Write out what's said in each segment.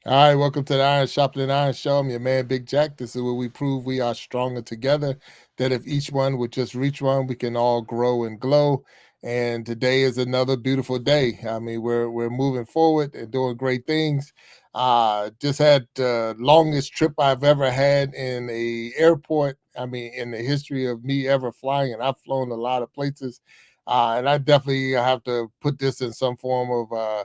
All right, welcome to the Sharpening Iron Show. I'm your man, Big Jack. This is where we prove we are stronger together, that if each one would just reach one, we can all grow and glow. And today is another beautiful day. I mean, we're moving forward and doing great things. Just had the longest trip I've ever had in a airport. I mean, in the history of me ever flying, and I've flown a lot of places. And I definitely have to put this in some form of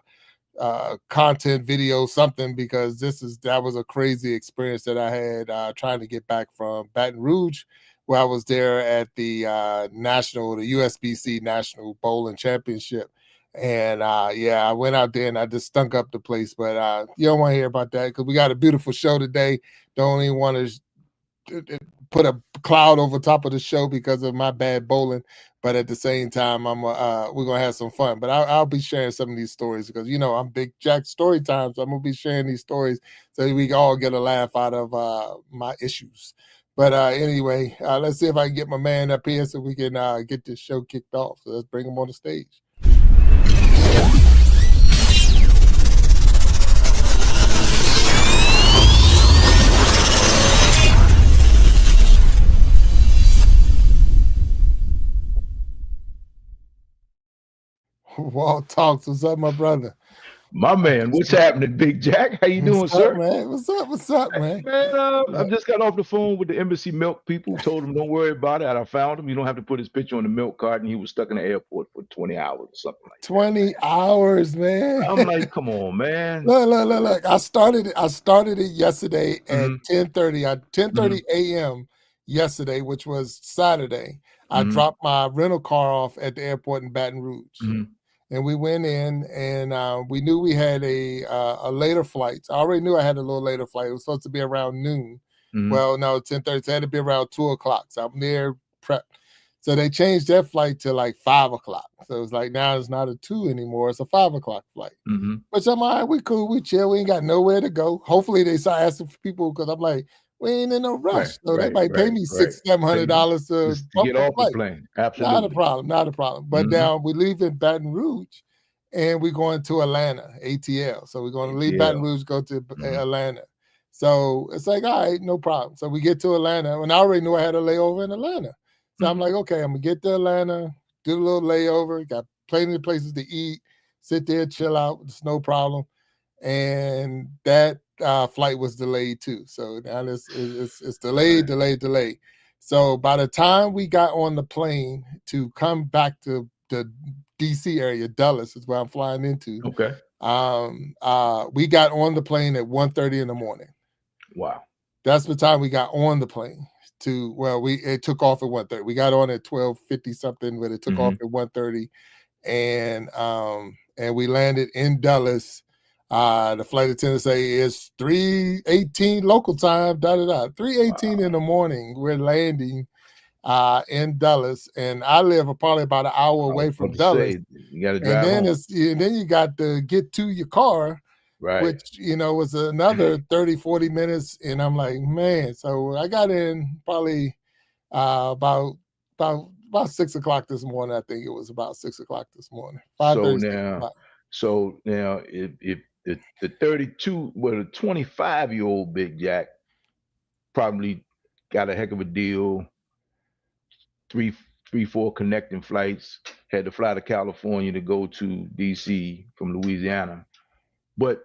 content video something, because that was a crazy experience that I had trying to get back from Baton Rouge, where I was there at the the USBC National Bowling Championship. And yeah, I went out there and I just stunk up the place. But you don't want to hear about that, because we got a beautiful show today. Don't even want to put a cloud over top of the show because of my bad bowling. But at the same time, we're gonna have some fun. But I'll be sharing some of these stories because I'm Big Jack Story Time, so I'm gonna be sharing these stories so we can all get a laugh out of my issues. But anyway, let's see if I can get my man up here so we can get this show kicked off. So let's bring him on the stage. Walt Talks. What's up, my brother? My man, what's happening, Big Jack? How you What's doing, up, sir? man? What's up, man? Man, I just got off the phone with the embassy milk people. Told him don't worry about it. I found him. You don't have to put his picture on the milk card, and he was stuck in the airport for 20 hours or something like that. 20 hours, man. I'm like, come on, man. Look. I started it yesterday at Mm-hmm, 10:30. At mm-hmm, 10:30 a.m. yesterday, which was Saturday. I mm-hmm, dropped my rental car off at the airport in Baton Rouge. mm-hmm. And we went in, and we knew we had a later flight. I already knew I had a little later flight. It was supposed to be around noon. Mm-hmm. Well, no, 10:30. So it had to be around 2 o'clock. So I'm there prep. So they changed their flight to like 5 o'clock. So it's like now it's not a 2 anymore. It's a 5 o'clock flight. Mm-hmm. Which I'm all right, we cool, we chill, we ain't got nowhere to go. Hopefully they start asking for people, because I'm like, we ain't in no Right, rush. So they right, might pay right, me right. six, seven hundred Pay dollars to just to bump get a off the flight. plane. Not a Absolutely. problem, not a problem. But Mm-hmm. now we leave in Baton Rouge and we're going to Atlanta, ATL. So we're going to leave Baton ATL. Rouge, go to Mm-hmm. Atlanta. So it's like, all right, no problem. So we get to Atlanta, and I already knew I had a layover in Atlanta. So I'm like, okay, I'm gonna get to Atlanta, do a little layover, got plenty of places to eat, sit there, chill out, it's no problem. And that flight was delayed too. So now it's delayed, Right. delayed, delayed. So by the time we got on the plane to come back to the DC area, Dulles is where I'm flying into. Okay. We got on the plane at 1:30 in the morning. Wow. That's the time we got on the plane. It took off at 1:30. We got on at 12:50 something, but it took off Mm-hmm. at 1:30, and we landed in Dulles. The flight attendant say it's 3:18 local time. 3:18 in Wow. the morning. We're landing in Dulles, and I live probably about an hour I was away about from to Dulles. say you got to And drive then home. you got to get to your car, Right. which was another 30-40 minutes. And I'm like, man. So I got in probably about 6 o'clock this morning. I think it was about 6 o'clock this morning. five So thirty, six now, o'clock. if the 32, well, the 25-year-old Big Jack probably got a heck of a deal, three, three, four connecting flights, had to fly to California to go to DC from Louisiana. But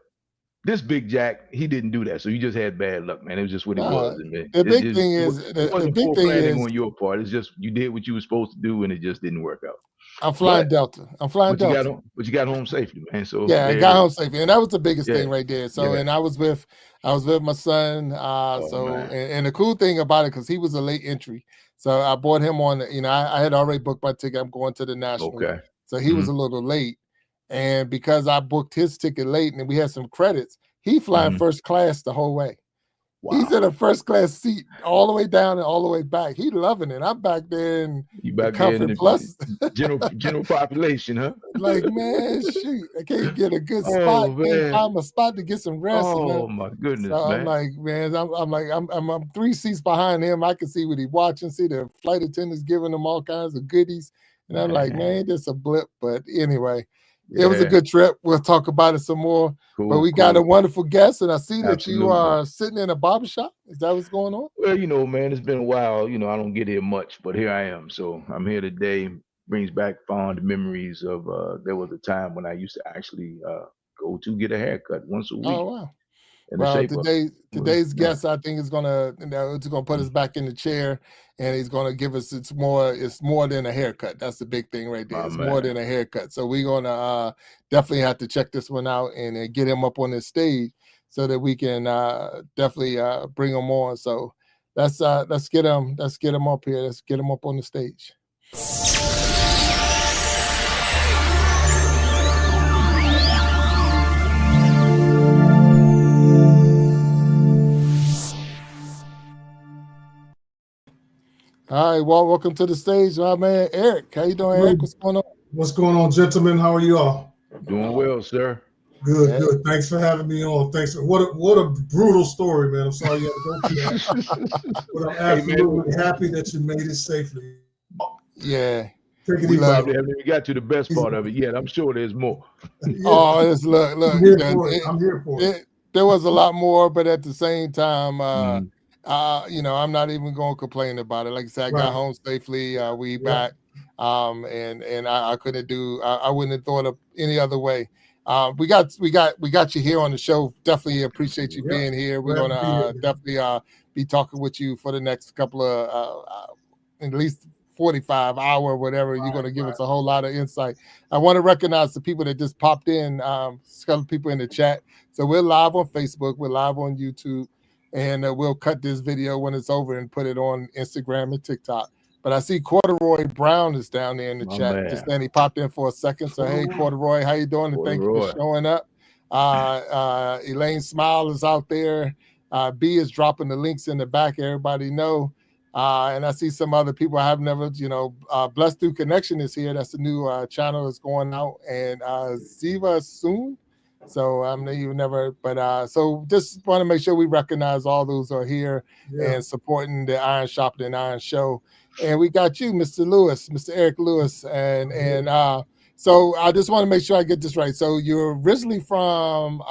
this Big Jack, he didn't do that. So you just had bad luck, man. It was just what it was. No, And it, the it big just thing it, wa- is it the wasn't big poor thing planning is on your part. It's just you did what you were supposed to do, and it just didn't work out. I'm flying But Delta. I'm flying Delta. but you got home safely, man. So Yeah, I there got it is. home safely, and that was the biggest Yeah, thing right there. So, yeah. and I was with my son. Oh man. And the cool thing about it, because he was a late entry, so I brought him on. I had already booked my ticket. I'm going to the Nationals, Okay. so he was Hmm. a little late, and because I booked his ticket late, and we had some credits, he flying Hmm. first class the whole way. He's Wow. in a first class seat all the way down and all the way back. He loving it. I'm back there in You the back there in Comfort the Plus. general population, huh? Like, man, shoot, I can't get a good spot. Oh Can't man. find a spot to get some rest. Oh my So goodness, I'm man. like, man, I'm 3 seats behind him. I can see what he's watching. See the flight attendants giving him all kinds of goodies, and I'm like, Man. man, this a blip. But anyway, It was a Yeah. good trip. We'll talk about it some more. But Cool, we got a cool. wonderful guest, and I see that you Absolutely. are sitting in a barbershop. Is that what's going on? Well, man, it's been a while. I don't get here much, but here I am. So I'm here today. Brings back fond memories of there was a time when I used to actually go to get a haircut once a week, Oh wow. and the Well, shape of it was today's nice. guest, I think, is it's gonna put us back in the chair, and he's gonna give us it's more than a haircut. That's the big thing right there. My It's more man. than a haircut. So we're gonna definitely have to check this one out and get him up on the stage so that we can definitely bring him on. So let's get him up here. Let's get him up on the stage. All right, well, welcome to the stage, my man Eric. How you doing, Eric? What's going on? What's going on, gentlemen? How are you all? Doing well, sir. Good, Hey. good. Thanks for having me on. Thanks. What a brutal story, man. I'm sorry you had to go through that, but I'm Hey, man, absolutely happy that you made it safely. Yeah. Take it We easy. love probably haven't even got to the best part of it yet. I'm sure there's more. Yeah, Oh, it's I'm look. here for it. I'm here for it. There was a lot more, but at the same time, Mhm. I'm not even going to complain about it. Like I said, I got Right. home safely. We Yeah. back, and I couldn't do. I wouldn't have thought of any other way. We got you here on the show. Definitely appreciate you Yep. being here. We're Glad gonna to be here, man. definitely be talking with you for the next couple of at least 45 hour whatever. You're going to give us a whole lot of insight. I want to recognize the people that just popped in, some people in the chat. So we're live on Facebook, we're live on YouTube, and we'll cut this video when it's over and put it on Instagram and TikTok. But I see Corduroy Brown is down there in the My chat. man. Just then he popped in for a second. So hey, Corduroy, how you doing? And thank you for Corduroy. showing up. Elaine Smile is out there. B is dropping the links in the back. Everybody know. And I see some other people I have never, Blessed Through Connection is here. That's a new channel that's going out, and Ziva soon. So I'm even never, but so just want to make sure we recognize all those who are here and supporting the Iron Sharpening Iron show. And we got you, Mr. Lewis, Mr. Eric Lewis, and so I just want to make sure I get this right. So you're originally from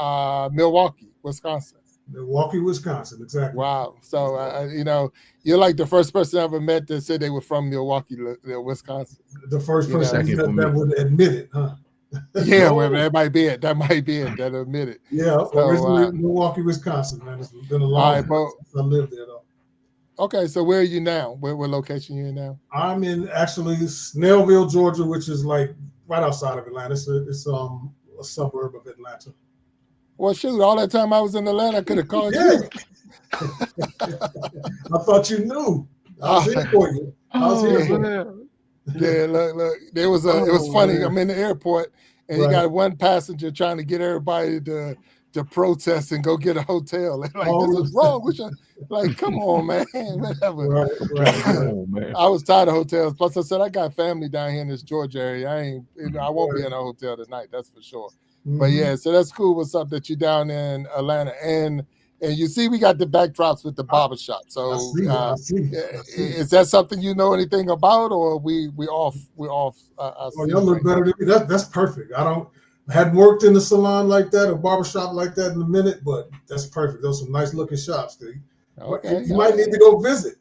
Milwaukee, Wisconsin. Milwaukee, Wisconsin, exactly. Wow. So, you're like the first person I ever met that said they were from Milwaukee, Wisconsin. The first person that would admit it, huh? Yeah, well, that might be it. That admit it. Yeah, So, originally Milwaukee, Wisconsin, man. It's been a long time since I lived there, though. Okay, so where are you now? Where location you in now? I'm in actually Snellville, Georgia, which is like right outside of Atlanta. It's a suburb of Atlanta. Well, shoot, all that time I was in Atlanta, I could have called you. I thought you knew. I was here for you. Yeah, look. It was funny. Man. I'm in the airport, and you got one passenger trying to get everybody to protest and go get a hotel. Like, this is wrong. Like, come on, man. Whatever. Right. I was tired of hotels. Plus, I said I got family down here in this Georgia area. I won't be in a hotel tonight. That's for sure. Mm-hmm. But yeah, so that's cool. What's up that you down in Atlanta, and you see we got the backdrops with the barbershop. So I see. Is that something you know anything about, or we off? Oh, y'all look better than me. That's perfect. I hadn't worked in a salon like that, a barbershop like that in a minute, but that's perfect. Those are some nice looking shops, dude. Okay, you might need to go visit.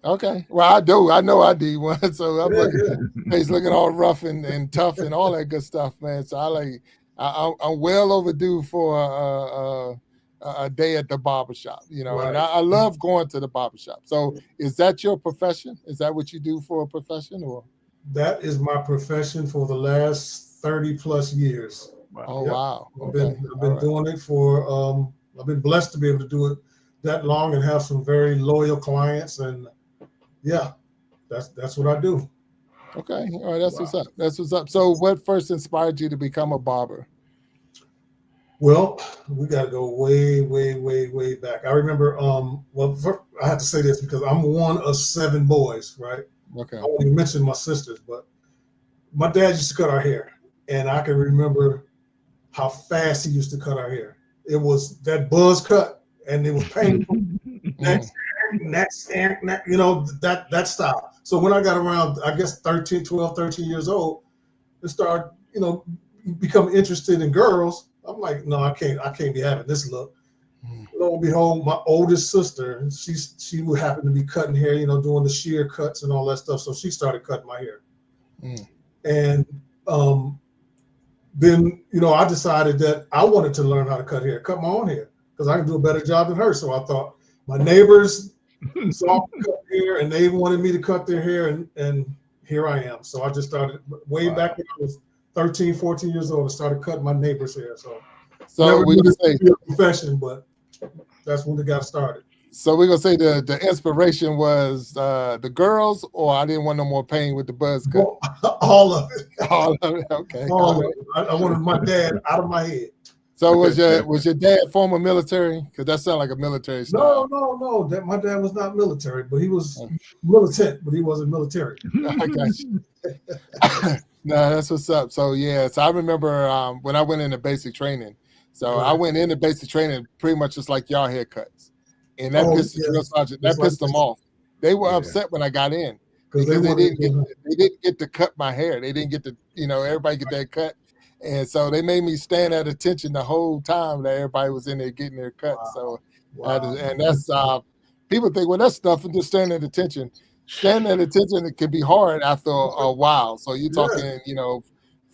Okay. Well, I do. I know I need one. So I'm looking all rough and tough and all that good stuff, man. So I'm well overdue for a day at the barbershop, and I love going to the barbershop. So is that your profession? Is that what you do for a profession, or? That is my profession for the last 30 plus years. Oh, wow. I've been doing it for, I've been blessed to be able to do it that long and have some very loyal clients. And yeah, that's what I do. Okay. All right. That's what's up. So what first inspired you to become a barber? Well, we got to go way, way, way, way back. I remember, I have to say this because I'm one of 7 boys, right? Okay. I won't even mention my sisters, but my dad used to cut our hair. And I can remember how fast he used to cut our hair. It was that buzz cut, and it was painful. Next, that style. So when I got around, I guess 12, 13 years old, it started, become interested in girls. I'm like, no, I can't be having this look. Lo and behold, my oldest sister, she would happen to be cutting hair, you know, doing the shear cuts and all that stuff. So she started cutting my hair. And then, you know, I decided that I wanted to learn how to cut my own hair, because I can do a better job than her. So I thought my neighbors saw me cut hair and they wanted me to cut their hair, and here I am. So I just started way back when I was 13, 14 years old. I started cutting my neighbor's hair. So never we're knew gonna say it would be a profession, but that's when it got started. So we're gonna say the inspiration was the girls, or I didn't want no more pain with the buzz cut. All of it. All of it. Okay. All of it. I wanted my dad out of my head. So was your dad former military? Because that sounds like a military style. No. My dad was not military, but he was militant, but he wasn't military. I got you. No, that's what's up. So yeah, so I remember when I went into basic training. So I went into basic training pretty much just like y'all haircuts. And that pissed the drill sergeant, that pissed them off. They were upset when I got in because they didn't get to cut my hair. They didn't get to, you know, everybody get that cut. And so they made me stand at attention the whole time that everybody was in there getting their cut. So and that's people think, well, that's nothing, just stand at attention. Standing at attention, it can be hard after a while. So you're talking, you know,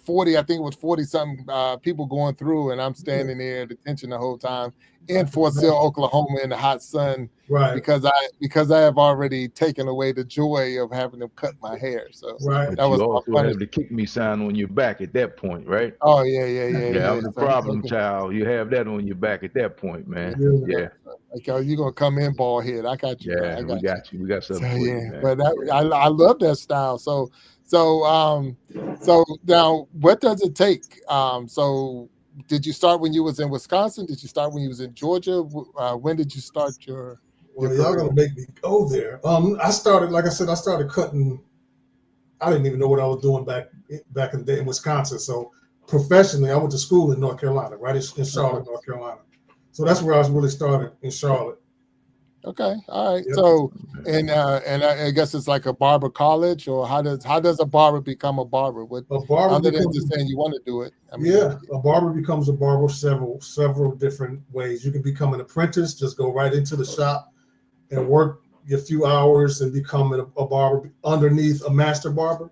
40, I think it was 40 something people going through, and I'm standing there at attention the whole time in Fort Sill, Oklahoma, in the hot sun, because I have already taken away the joy of having them cut my hair. So that was also have the kick me sign on your back at that point, right? Oh yeah. That was the problem, child. You have that on your back at that point, man. Yeah. Like, oh, you're gonna come in bald head. I got you. Yeah, we got you. We got something. So, for you, man. But I love that style. So now what does it take? So did you start when you was in Wisconsin? Did you start when you was in Georgia? When did you start your Well, y'all gonna make me go there. I started, like I said, I started cutting. I didn't even know what I was doing back in the day in Wisconsin. So professionally, I went to school in North Carolina, right in Charlotte, North Carolina. So that's where I was really started, in Charlotte. Okay, all right. Yep. So and I guess it's like a barber college, or how does a barber become a barber? A barber other than just saying you want to do it. I mean, a barber becomes a barber several different ways. You can become an apprentice, just go right into the shop and work a few hours and become a barber underneath a master barber,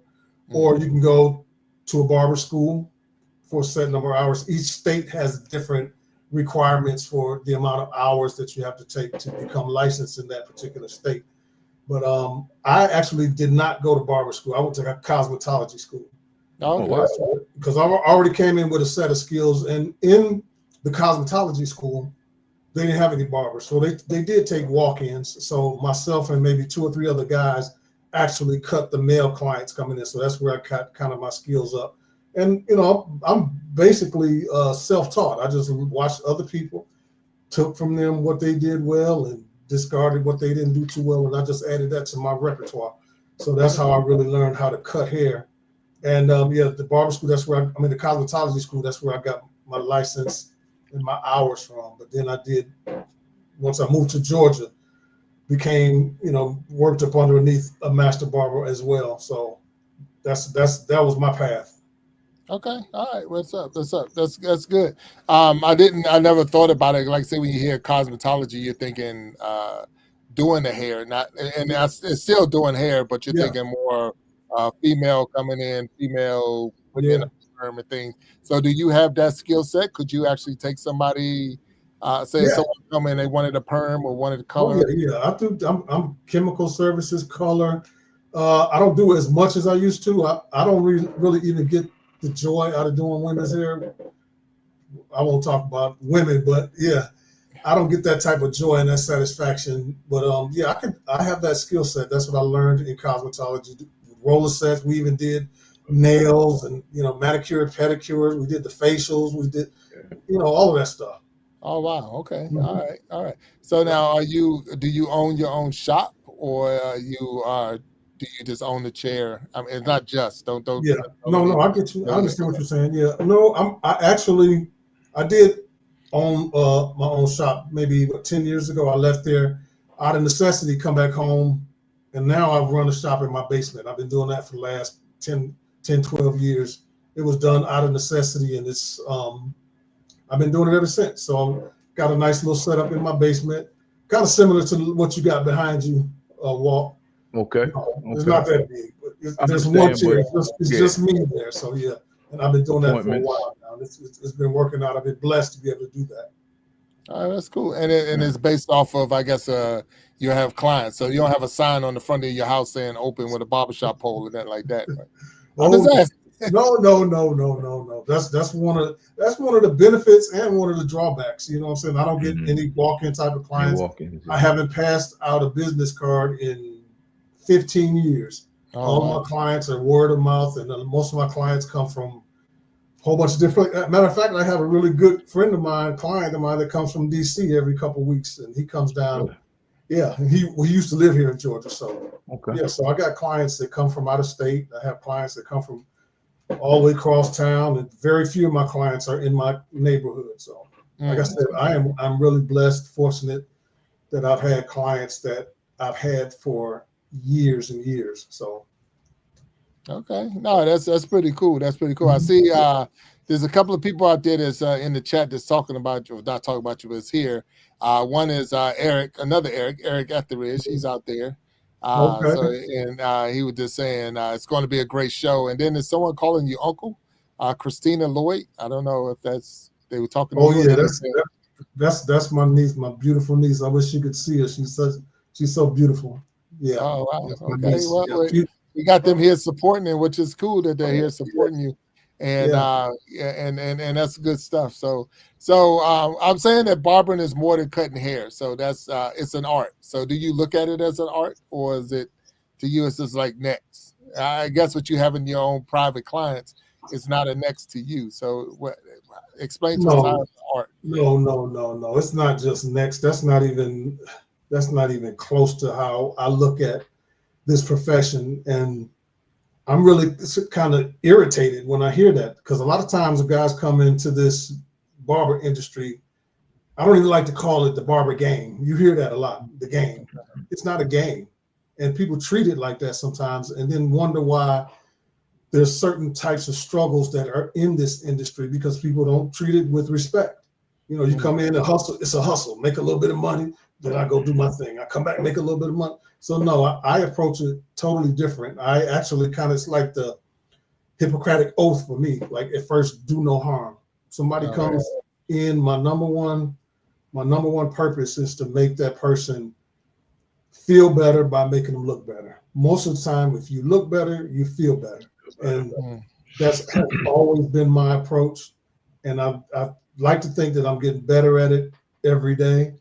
or you can go to a barber school for a set number of hours. Each state has different requirements for the amount of hours that you have to take to become licensed in that particular state. But I actually did not go to barber school. I went to cosmetology school. Okay. Because I already came in with a set of skills, and in the cosmetology school, they didn't have any barbers. So they did take walk-ins. So myself and maybe 2 or 3 other guys actually cut the male clients coming in. So that's where I got kind of my skills up. And, you know, I'm basically self-taught. I just watched other people, took from them what they did well and discarded what they didn't do too well. And I just added that to my repertoire. So that's how I really learned how to cut hair. And the barber school, that's where the cosmetology school, that's where I got my license and my hours from. But then once I moved to Georgia, became, worked up underneath a master barber as well. So that was my path. Okay. All right. What's up? That's good. I never thought about it. Like, say, when you hear cosmetology, you're thinking doing the hair, it's still doing hair, but you're thinking more female coming in, female putting in a perm and things. So do you have that skill set? Could you actually take somebody, someone come in, they wanted a perm or wanted a color? I'm chemical services, color. I don't do as much as I used to. I don't really even get the joy out of doing women's hair. I won't talk about women, but I don't get that type of joy and that satisfaction. But I have that skill set. That's what I learned in cosmetology. Roller sets. We even did nails and manicure, pedicure. We did the facials. We did all of that stuff. Oh wow. Okay. Mm-hmm. All right. So now, do you own your own shop, or do you just own the chair? I mean, it's not just don't. Yeah. No. I get you. I understand what you're saying. Yeah. No. I did own my own shop maybe 10 years ago. I left there out of necessity, come back home, and now I run a shop in my basement. I've been doing that for the last 10, 12 years it was done out of necessity, and it's I've been doing it ever since. So I've got a nice little setup in my basement, kind of similar to what you got behind you, Walt. Okay. It's Okay. not that big, but I there's one understand, chair. but It's yeah, just me there. So yeah, and I've been doing that for a appointments. while now. It's been working out. I've been blessed to be able to do that. That's cool. And it's based off of, I guess, you have clients. So you don't have a sign on the front of your house saying open with a barbershop pole or that like that. Right? I'm Oh just asking. no. That's one of the benefits and one of the drawbacks. You know what I'm saying? I don't get any walk-in type of You clients. walk in. I haven't passed out a business card in 15 years. Oh, All wow. my clients are word of mouth, and most of my clients come from a whole bunch of different. Matter of fact, I have a really good friend of mine, client of mine, that comes from DC every couple of weeks, and he comes down. Really? Yeah, we used to live here in Georgia, so Okay. yeah. So I got clients that come from out of state. I have clients that come from all the way across town, and very few of my clients are in my neighborhood. So, like I said, I'm really blessed, fortunate that I've had clients that I've had for years and years. So, Okay. No, that's pretty cool. That's pretty cool. I see there's a couple of people out there that's in the chat that's talking about you, or not talking about you, but it's here. One is Eric, another Eric Etheridge. He's out there. okay. So and he was just saying it's going to be a great show. And then there's someone calling you uncle, Christina Lloyd. I don't know if they were talking to Oh you. yeah, that's my niece, my beautiful niece. I wish you could see her. She's so beautiful. Yeah, Oh wow. that's my Okay. niece. Well, Yeah, we got them here supporting it, which is cool that they're here supporting you. And yeah. and that's good stuff. So I'm saying that barbering is more than cutting hair. So that's it's an art. So do you look at it as an art, or is it to you it's just like next? I guess what you have in your own private clients is not a next to you. So explain to us how No, it's art. no. It's not just next. That's not even close to how I look at this profession. And I'm really kind of irritated when I hear that, because a lot of times the guys come into this barber industry. I don't even like to call it the barber game. You hear that a lot, the game. It's not a game. And people treat it like that sometimes, and then wonder why there's certain types of struggles that are in this industry because people don't treat it with respect. You know, you come in and hustle, it's a hustle, make a little bit of money, then I go do my thing. I come back, make a little bit of money. So no, I approach it totally different. I actually kind of, it's like the Hippocratic oath for me. Like, at first, do no harm. Somebody comes in, my number one purpose is to make that person feel better by making them look better. Most of the time, if you look better, you feel better. And that's always been my approach. And I like to think that I'm getting better at it every day.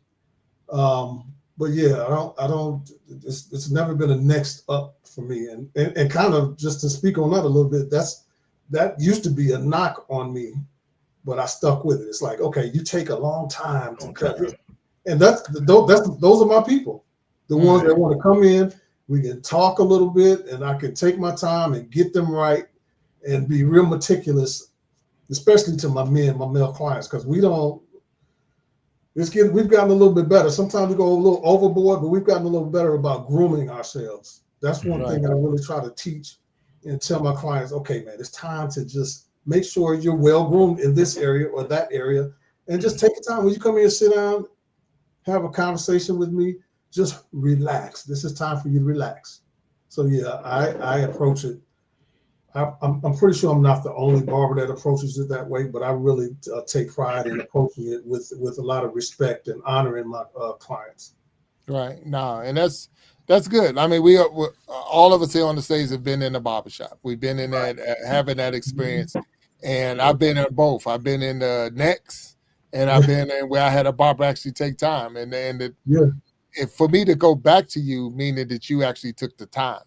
But yeah, I don't, it's never been a next up for me. And kind of just to speak on that a little bit, that used to be a knock on me, but I stuck with it. It's like, okay, you take a long time to cut it. And those are my people. The ones that want to come in, we can talk a little bit, and I can take my time and get them right and be real meticulous, especially to my male clients, because we've gotten a little bit better. Sometimes we go a little overboard, but we've gotten a little better about grooming ourselves. That's one thing I really try to teach and tell my clients, okay, man, it's time to just make sure you're well groomed in this area or that area, and just take your time. When you come here and sit down, have a conversation with me, just relax. This is time for you to relax. So yeah, I approach it. I'm pretty sure I'm not the only barber that approaches it that way, but I really take pride in approaching it with a lot of respect and honoring my clients. Right. No, and that's good. I mean, we're all of us here on the stage have been in the barbershop. We've been in that, having that experience. And I've been in both. I've been in the necks, and I've been in where I had a barber actually take time. If for me to go back to you, meaning that you actually took the time,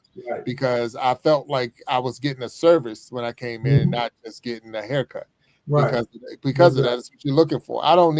because I felt like I was getting a service when I came in, not just getting a haircut. Because of that, it's what you're looking for. I don't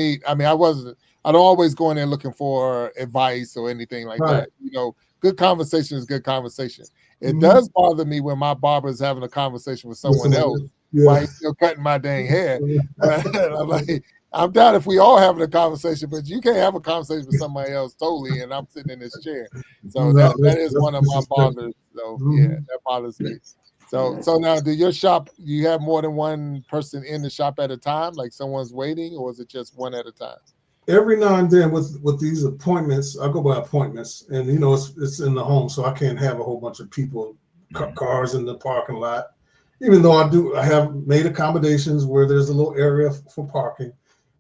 always go in there looking for advice or anything like that. You know, good conversation is good conversation. It does bother me when my barber is having a conversation with someone else while he's still cutting my dang hair. I'm like, I'm down if we all having a conversation, but you can't have a conversation with somebody else totally, and I'm sitting in this chair. So that is one of my bothers. So yeah, that bothers me. So now, do your shop? You have more than one person in the shop at a time? Like someone's waiting, or is it just one at a time? Every now and then with these appointments, I go by appointments, and it's in the home, so I can't have a whole bunch of people, cars in the parking lot. Even though I have made accommodations where there's a little area for parking,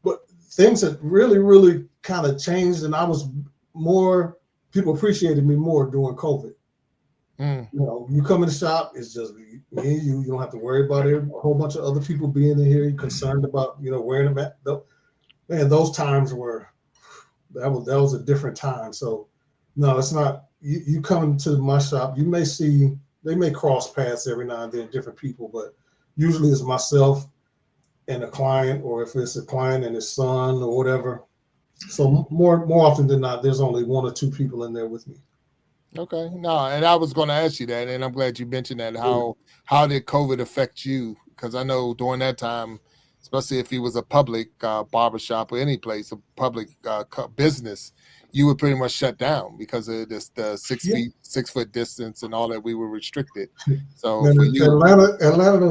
but things have really kind of changed, and people appreciated me more during COVID. You come in the shop, it's just me and you. You don't have to worry about a whole bunch of other people being in here. You're concerned about wearing a mask. Man, those times that was a different time. So no, it's not. You come to my shop, you may see they may cross paths every now and then, different people, but usually it's myself and a client, or if it's a client and his son or whatever. So more often than not, there's only one or two people in there with me. Okay, no, and I was going to ask you that, and I'm glad you mentioned that. How did COVID affect you? Because I know during that time, especially if he was a public barbershop or any place, a public business, you were pretty much shut down because of the 6 foot distance and all that. We were restricted. So Man, for you, Atlanta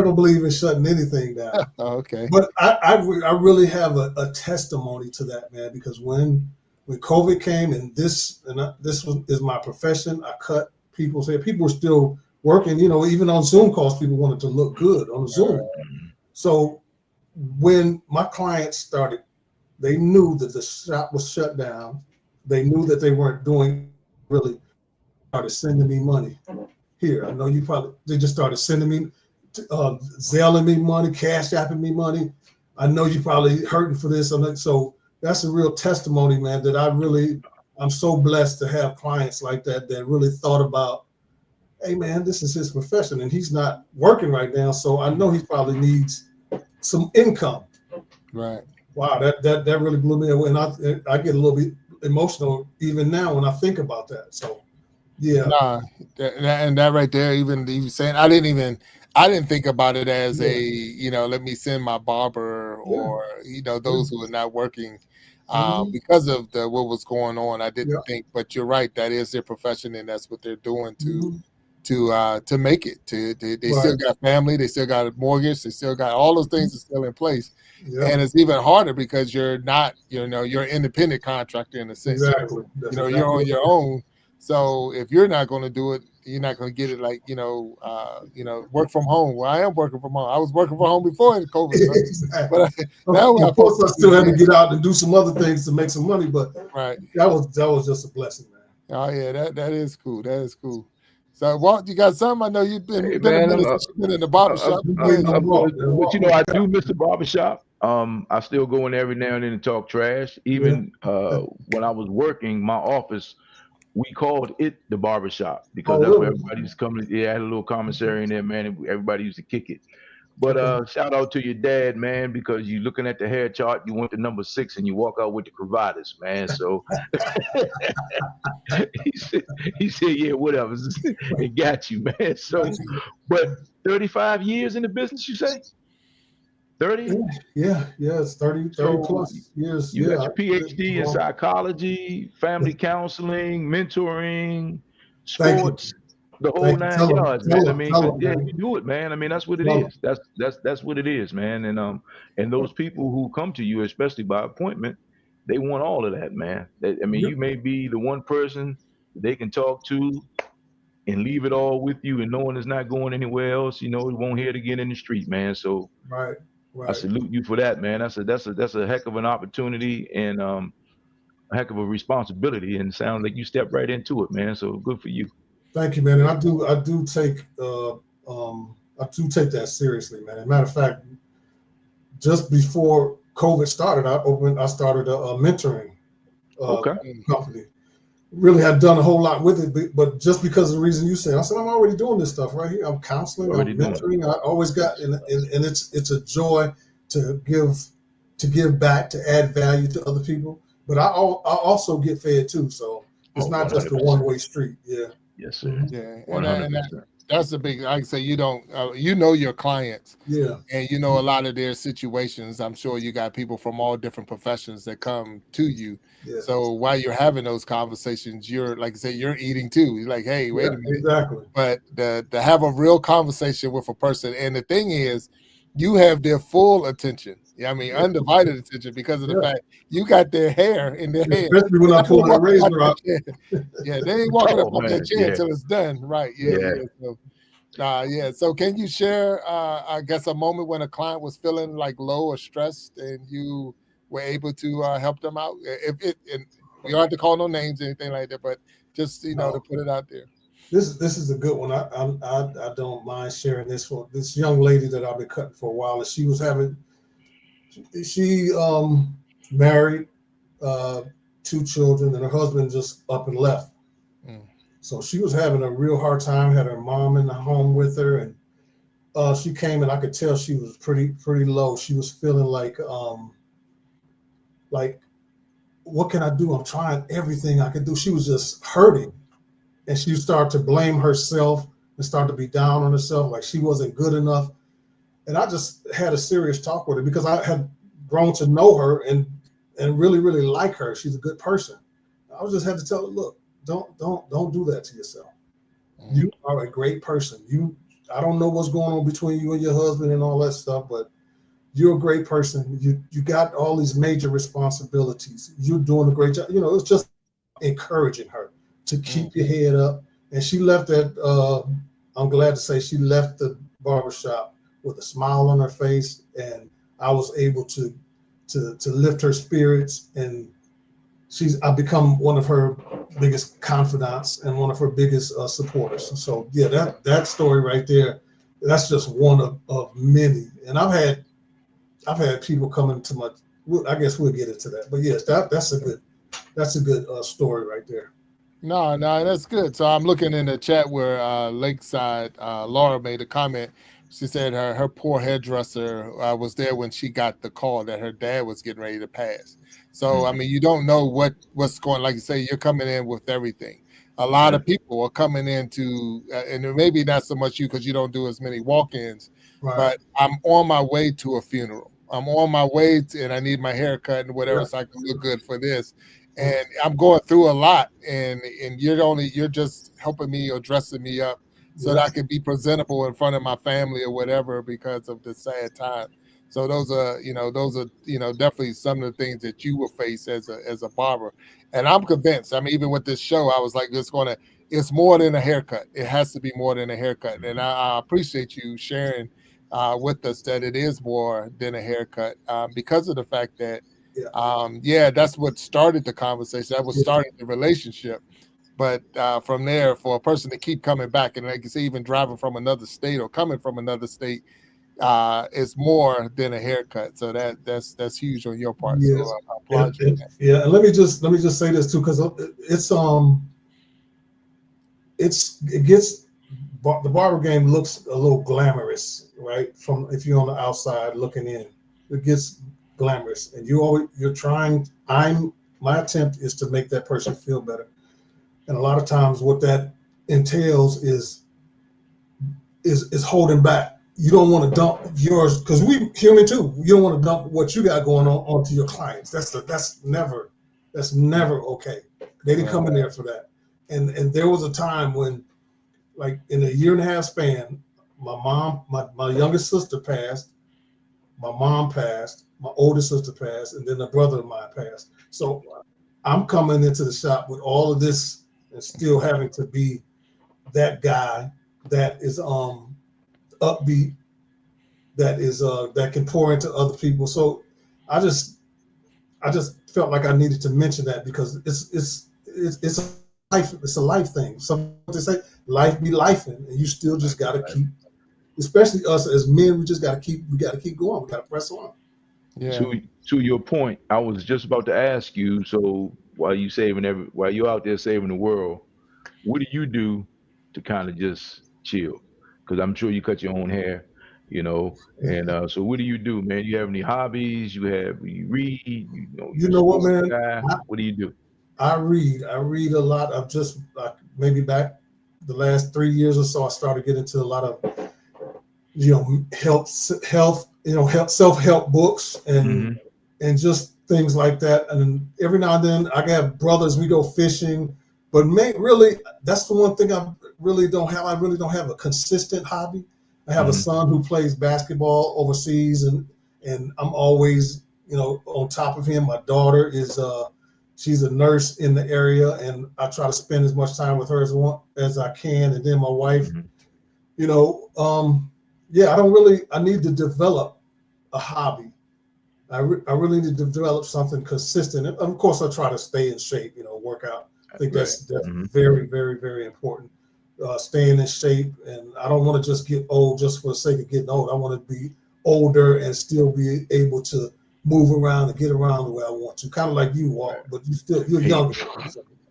don't believe in shutting anything down. Okay, but I really have a testimony to that, man, because when COVID came and this is my profession, I cut people's hair. People were still working, even on Zoom calls, people wanted to look good on Zoom. So when my clients started, they knew that the shop was shut down. They knew that they weren't doing really, started sending me money here. I know they just started sending me, Zelling me money, Cash Apping me money. I know you probably hurting for this. So that's a real testimony, man, that I'm so blessed to have clients like that really thought about, hey, man, this is his profession and he's not working right now. So I know he probably needs some income. Right. Wow, that really blew me away. And I get a little bit emotional even now when I think about that. So, yeah. Nah, and that right there, even saying, I didn't think about it as let me send my barber or, those who are not working because of what was going on. I didn't think, but you're right. That is their profession and that's what they're doing to make it. They still got family, they still got a mortgage, they still got all those things are still in place. And it's even harder because you're not, you're an independent contractor in a sense. Exactly. You're on your own. So if you're not going to do it, you're not going to get it like, work from home. Well, I am working from home. I was working from home before the COVID. Exactly. But now of course, I still had to get out and do some other things to make some money. But that was just a blessing, man. Oh yeah, that is cool. That is cool. So, Walt, you got something? I know you've been a minute since you've been in the barbershop. But I do miss the barbershop. I still go in every now and then and talk trash. Even when I was working, my office, we called it the barbershop because that's where everybody's coming. Yeah, I had a little commissary in there, man, and everybody used to kick it. But shout out to your dad, man, because you looking at the hair chart, you went to number 6 and you walk out with the cravatus, man. So he said, yeah, whatever. It got you, man. So, but 35 years in the business, you say? 30? Yeah, it's 30 plus years. You got your PhD in psychology, family counseling, mentoring, sports, the whole 9 yards, man. I mean, you do it, man. I mean, that's what it is. That's what it is, man. And those people who come to you, especially by appointment, they want all of that, man. You may be the one person they can talk to and leave it all with you, and knowing it's not going anywhere else. You won't hear it again in the street, man. So right. I salute you for that, man. That's a heck of an opportunity and a heck of a responsibility. And it sounds like you stepped right into it, man. So good for you. Thank you, man. And I do take that seriously, man. As a matter of fact, just before COVID started, I started a mentoring company. Really had done a whole lot with it, but just because of the reason you said, I said, I'm already doing this stuff right here. I'm counseling, I'm mentoring. I always got, and it's a joy to give back, to add value to other people. But I also get fed too, so it's not just a one-way street. Yeah. Yes, sir. Yeah, that's a big. Like I say, you don't. You know your clients, Yeah, and you know a lot of their situations. I'm sure you got people from all different professions that come to you. yeah, So while you're having those conversations, you're like I say, you're eating too. You're like, hey, wait yeah, a minute. exactly. But to have a real conversation with a person, and the thing is, you have their full attention. Yeah, I mean, Yeah, undivided attention because of the yeah. fact you got their hair in their hand. Especially when And I they pull ain't that walking out razor that out. chair. Yeah, they ain't walking up Oh off that man, chair yeah, until it's done. Right. Yeah, yeah. yeah. So yeah. So can you share, I guess, a moment when a client was feeling like low or stressed and you were able to help them out? If it, and you don't have to call no names or anything like that, but just, to No, put it out there. this is a good one. I don't mind sharing this one. This young lady that I've been cutting for a while, and she was having she married, uh, two children, and her husband just up and left. Mm, So she was having a real hard time. Had her mom in the home with her, and she came, and I could tell she was pretty low. She was feeling like what can I do? I'm trying everything I can do. She was just hurting, and she started to blame herself and started to be down on herself, like she wasn't good enough. And I just had a serious talk with her because I had grown to know her and really like her. She's a good person. I just had to tell her, look, don't do that to yourself. mm, You are a great person. I don't know what's going on between you and your husband and all that stuff, but you're a great person. You got all these major responsibilities. You're doing a great job. It's just encouraging her to mm, keep your head up. And she left that. I'm glad to say she left the barbershop with a smile on her face, and I was able to lift her spirits. And I've become one of her biggest confidants and one of her biggest supporters. So yeah, that story right there, that's just one of many. And I've had people coming to my. I guess we'll get into that, but yes, that's a good story right there. No, no, that's good. So I'm looking in the chat where Lakeside Laura made a comment. She said her poor hairdresser was there when she got the call that her dad was getting ready to pass. So I Mhm. mean, you don't know what's going. Like you say, you're coming in with everything. A lot Right. of people are coming into, and maybe not so much you because you don't do as many walk-ins. Right. But I'm on my way to a funeral. I'm on my way to, and I need my hair cut and whatever, Yeah. so I can look good for this, Mm. and I'm going through a lot, and you're just helping me or dressing me up so that Yeah. I can be presentable in front of my family or whatever because of the sad time. So those are definitely some of the things that you will face as a barber, and I'm convinced. I mean, even with this show, I was like, it's more than a haircut. It has to be more than a haircut, and I appreciate you sharing with us that it is more than a haircut because of the fact that Yeah. yeah, that's what started the conversation. That was Yeah. starting the relationship. But from there, for a person to keep coming back, and like you say, even driving from another state or coming from another state, is more than a haircut. So that's huge on your part. So Yes. I And, applaud you and on that. yeah, and let me just say this too, because it gets the barber game looks a little glamorous, right? From if you're on the outside looking in, it gets glamorous, and you're trying. My attempt is to make that person feel better, and a lot of times what that entails is holding back. You don't want to dump yours because we human too. You don't want to dump what you got going on onto your clients. That's never okay. They didn't Right. come in there for that. And there was a time when, like in a year and a half span, my youngest sister passed, my mom passed, my oldest sister passed, and then a brother of mine passed. So I'm coming into the shop with all of this and still having to be that guy that is upbeat, that can pour into other people. So I just I just felt like I needed to mention that because it's a life thing. Some they say life be life, and you still just got to Right. keep, especially us as men, we got to keep going. We got to press on. Yeah. To your point, I was just about to ask you. So while you're out there saving the world, what do you do to kind of just chill? Because I'm sure you cut your own hair, you know. And so, what do you do, man? You have any hobbies? You read? You You a know what, sports man? guy? What do you do? I read a lot. I'm just maybe back. the last 3 years or so, I started getting into a lot of health, self-help books and just things like that. And every now and then I got brothers, we go fishing, but really that's the one thing I really don't have. I really don't have a consistent hobby. I have a son who plays basketball overseas, and I'm always, on top of him. My daughter is she's a nurse in the area, and I try to spend as much time with her as I can. And then my wife, I need to develop a hobby. I really need to develop something consistent. And of course, I try to stay in shape, work out. I think that's very, very, very important. Staying in shape, and I don't want to just get old just for the sake of getting old. I want to be older and still be able to move around and get around the way I want to. Kind of like you, Walt, but you're younger.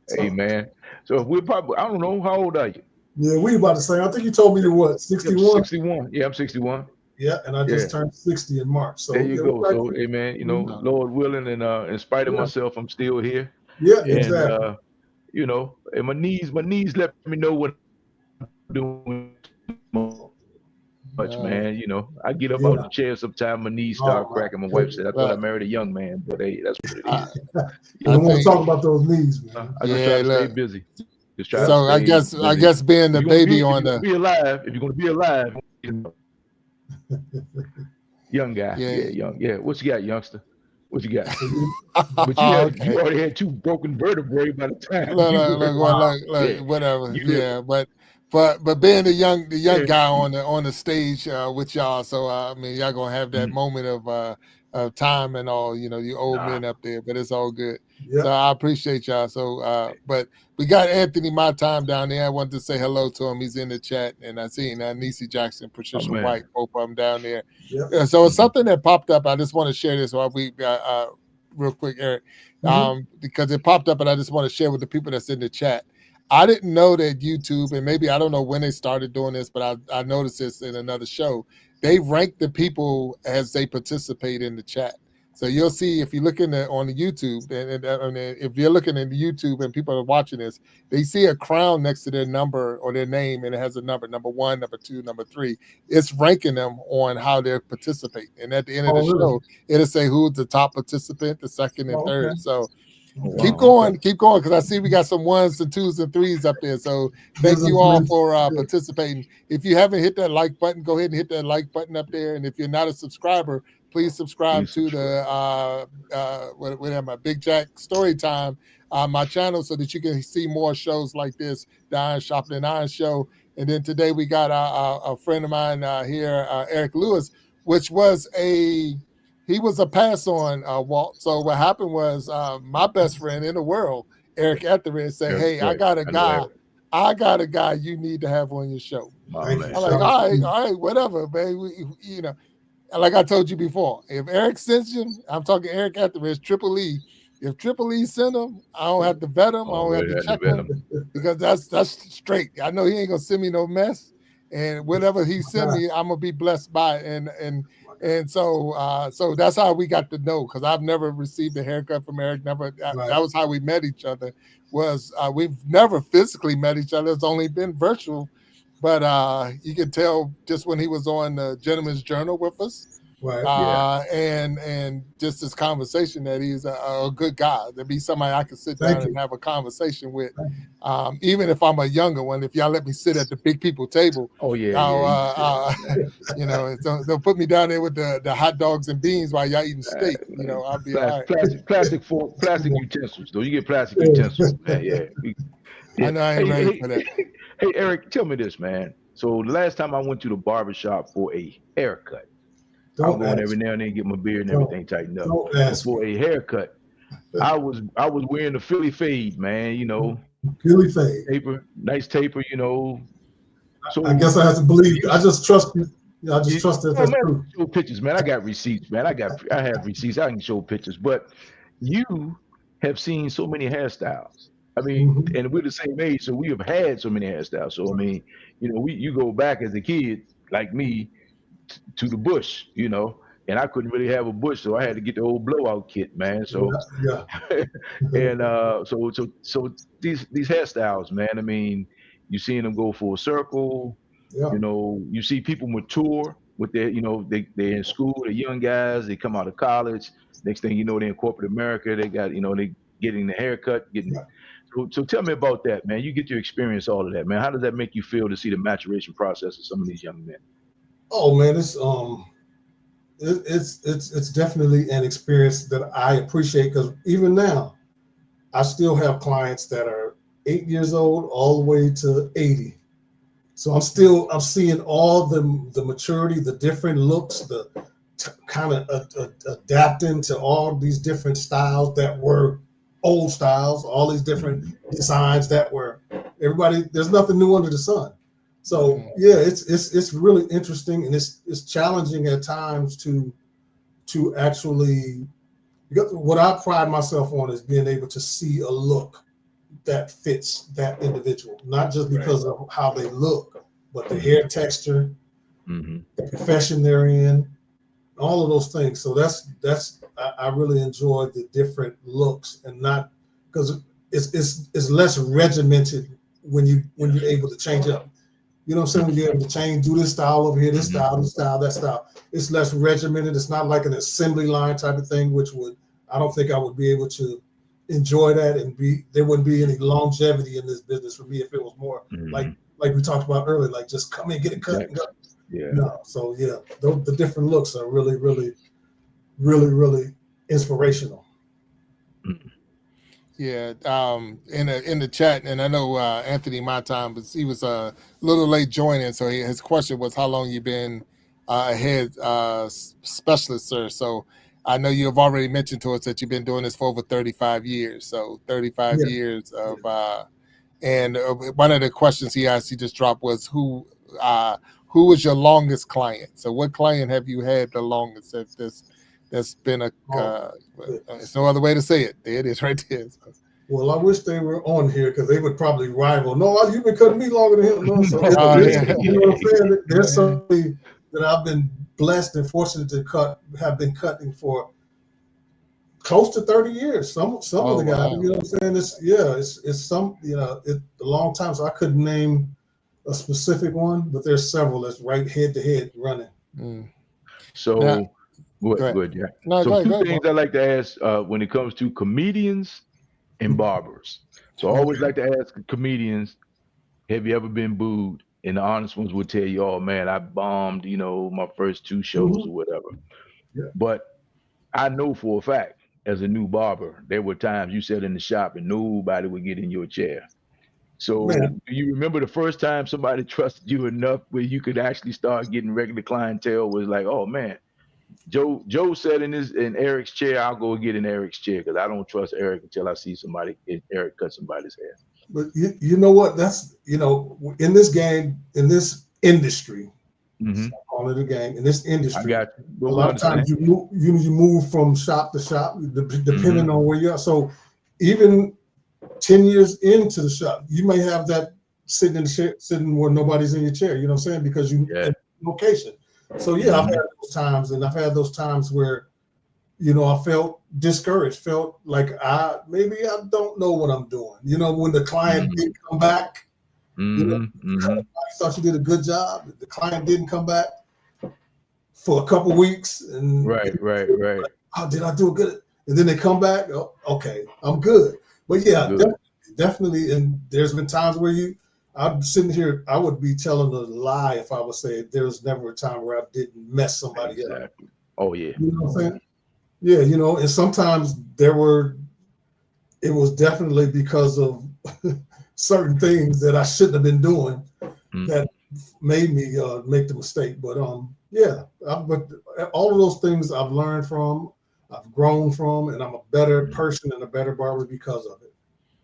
Hey, man. So we're probably, I don't know, how old are you? Yeah, we about the same. I think you told me you're what, 61? 61. Yeah, I'm 61. Yeah, and I just turned 60 in March. So there you go. So, hey, man, Lord willing, and in spite of myself, I'm still here. Yeah, and, exactly. And my knees let me know what I'm doing much, man. I get up out the chair sometimes, my knees start cracking. My wife said, I thought I married a young man, but hey, that's what it is. You don't want to talk about those knees, man. I just try to stay busy. Just try to So stay I guess being the baby on the if you're gonna be alive, young guy, young, What you got, youngster? What you got? But you already had 2 broken vertebrae by the time. Whatever. Yeah, but being the young guy on the stage with y'all, so I mean, y'all gonna have that moment of time and all, you old men up there, but it's all good. Yep. So I appreciate y'all. So, but we got Anthony My Time down there. I wanted to say hello to him. He's in the chat, and I seen Niecy Jackson, Patricia White, both of them down there. Yep. So it's something that popped up. I just want to share this while we real quick, Eric, because it popped up, and I just want to share with the people that's in the chat. I didn't know that YouTube, and maybe I don't know when they started doing this, but I noticed this in another show. They rank the people as they participate in the chat. So you'll see if you look on the YouTube, and if you're looking in the YouTube and people are watching this, they see a crown next to their number or their name, and it has a number 1, number 2, number 3. It's ranking them on how they participate. And at the end of the show, it'll say who's the top participant, the second and third. Okay. So keep going, because I see we got some 1s and 2s and 3s up there. So thank you all for participating. If you haven't hit that like button, go ahead and hit that like button up there. And if you're not a subscriber, please subscribe to the my Big Jack Storytime, my channel, so that you can see more shows like this, the Iron Sharpening Iron Show. And then today we got a friend of mine here, Eric Lewis, which was he was a pass on, Walt. So what happened was my best friend in the world, Eric Etheridge, said, "Hey, I got a guy you need to have on your show." I'm like, all right, whatever, man. Like I told you before, if Eric sends him, I'm talking Eric Etheridge, Triple E. If Triple E send him, I don't have to vet him. I don't have to check him, because that's straight. I know he ain't gonna send me no mess, and whatever he send me, I'm gonna be blessed by it. And so that's how we got to know, because I've never received a haircut from Eric. Never. That was how we met each other. We've never physically met each other. It's only been virtual. But you can tell just when he was on the Gentleman's Journal with us, and just this conversation, that he's a good guy. To be somebody I can sit down and have a conversation with, even if I'm a younger one. If y'all let me sit at the big people table, they'll put me down there with the hot dogs and beans while y'all eating steak. I'll be all right. Plastic utensils. Though you get plastic utensils, man. I know I ain't ready for that. Hey, Eric, tell me this, man. So the last time I went to the barbershop for a haircut, I'm going every now and then, get my beard and everything tightened up. For a haircut, I was wearing the Philly fade, man. Philly fade, nice taper. So I guess I have to believe. I just trust you. I just trust that. That's true. Show pictures, man. I got receipts, man. I have receipts. I can show pictures. But you have seen so many hairstyles. I mean, and we're the same age, so we have had so many hairstyles. So I mean, you go back as a kid like me to the bush, and I couldn't really have a bush, so I had to get the old blowout kit, man. So and so these hairstyles, man. I mean, You seeing them go full circle. Yeah. You know, you see people mature with their, you know, they're in school, they're young guys, they come out of college. Next thing you know, they're in corporate America. They got, you know, they getting the haircut, getting. Yeah. So tell me about that, man. You get to experience all of that, man. How does that make you feel to see the maturation process of some of these young men? Oh man, it's definitely an experience that I appreciate, because even now, I still have clients that are 8 years old all the way to 80. So I'm seeing all the maturity, the different looks, the kind of adapting to all these different styles that were old styles, all these different designs that were everybody. There's nothing new under the sun. So yeah, it's really interesting, and it's challenging at times to actually. Because what I pride myself on is being able to see a look that fits that individual, not just because of how they look, but the hair texture, the profession they're in, all of those things. So I really enjoy the different looks, and not because it's less regimented when you're able to change up. You know what I'm saying? When you're able to change, do this style over here, this style, this style, that style. It's less regimented. It's not like an assembly line type of thing, I don't think I would be able to enjoy that, and there wouldn't be any longevity in this business for me if it was more like we talked about earlier, like just come in, get a cut, and go. Yeah. No, so yeah, the different looks are really, really, really, really inspirational. Yeah, in the chat, and I know Anthony, my time, but he was a little late joining, so his question was, how long you been a head specialist, sir? So I know you have already mentioned to us that you've been doing this for over 35 years. So 35 years of, and one of the questions he asked, he just dropped, was who was your longest client? So what client have you had the longest? If that's been a, it's no other way to say it. There it is right there. So. Well, I wish they were on here, because they would probably rival. No, you've been cutting me longer than him. No, so you know what I'm saying? There's somebody that I've been blessed and fortunate to have been cutting for close to 30 years. Some of the guys, you know what I'm saying? It's some, it's a long time, so I couldn't name a specific one, but there's several that's right head to head running. So. Good, yeah. No, so two things I like to ask when it comes to comedians and barbers. So I always like to ask comedians, have you ever been booed? And the honest ones would tell you, oh man, I bombed, my first 2 shows or whatever. Yeah. But I know for a fact, as a new barber, there were times you sat in the shop and nobody would get in your chair. So do you remember the first time somebody trusted you enough where you could actually start getting regular clientele? Was like, oh man, Joe said in Eric's chair, I'll go get in Eric's chair, because I don't trust Eric until I see Eric cut somebody's hair. But you know what? That's, in this game, in this industry, call it a game, in this industry, a lot of times you move from shop to shop, depending on where you are. So even 10 years into the shop, you may have that sitting in the chair, sitting where nobody's in your chair, you know what I'm saying? Because you in location. So I've had those times, and I've had those times where, I felt discouraged, felt like maybe I don't know what I'm doing. When the client didn't come back, I thought you did a good job. The client didn't come back for a couple weeks, and right. Oh, did I do good? And then they come back. Oh, okay, I'm good. But definitely. And there's been times where I'm sitting here, I would be telling a lie if I would say there was never a time where I didn't mess somebody up. Oh yeah. You know what I'm saying? Yeah, and sometimes it was definitely because of certain things that I shouldn't have been doing that made me make the mistake. But but all of those things I've learned from, I've grown from, and I'm a better person and a better barber because of it.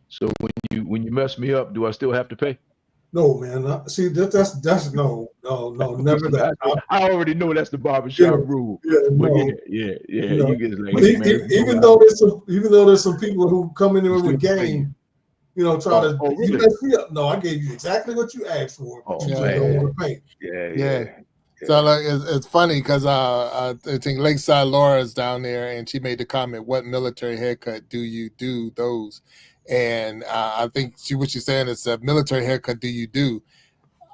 So when you mess me up, do I still have to pay? No, man. See, that's no, never that. I already know that's the barbershop rule. Yeah. You get like, hey, man, even though there's some people who come in there with game, try to you mess me up. No, I gave you exactly what you asked for. Oh, you just don't want to pay. Yeah. So like, it's funny because I think Lakeside Laura's down there, and she made the comment, "What military haircut do you do those?" And I think what she's saying is, a military haircut do you do?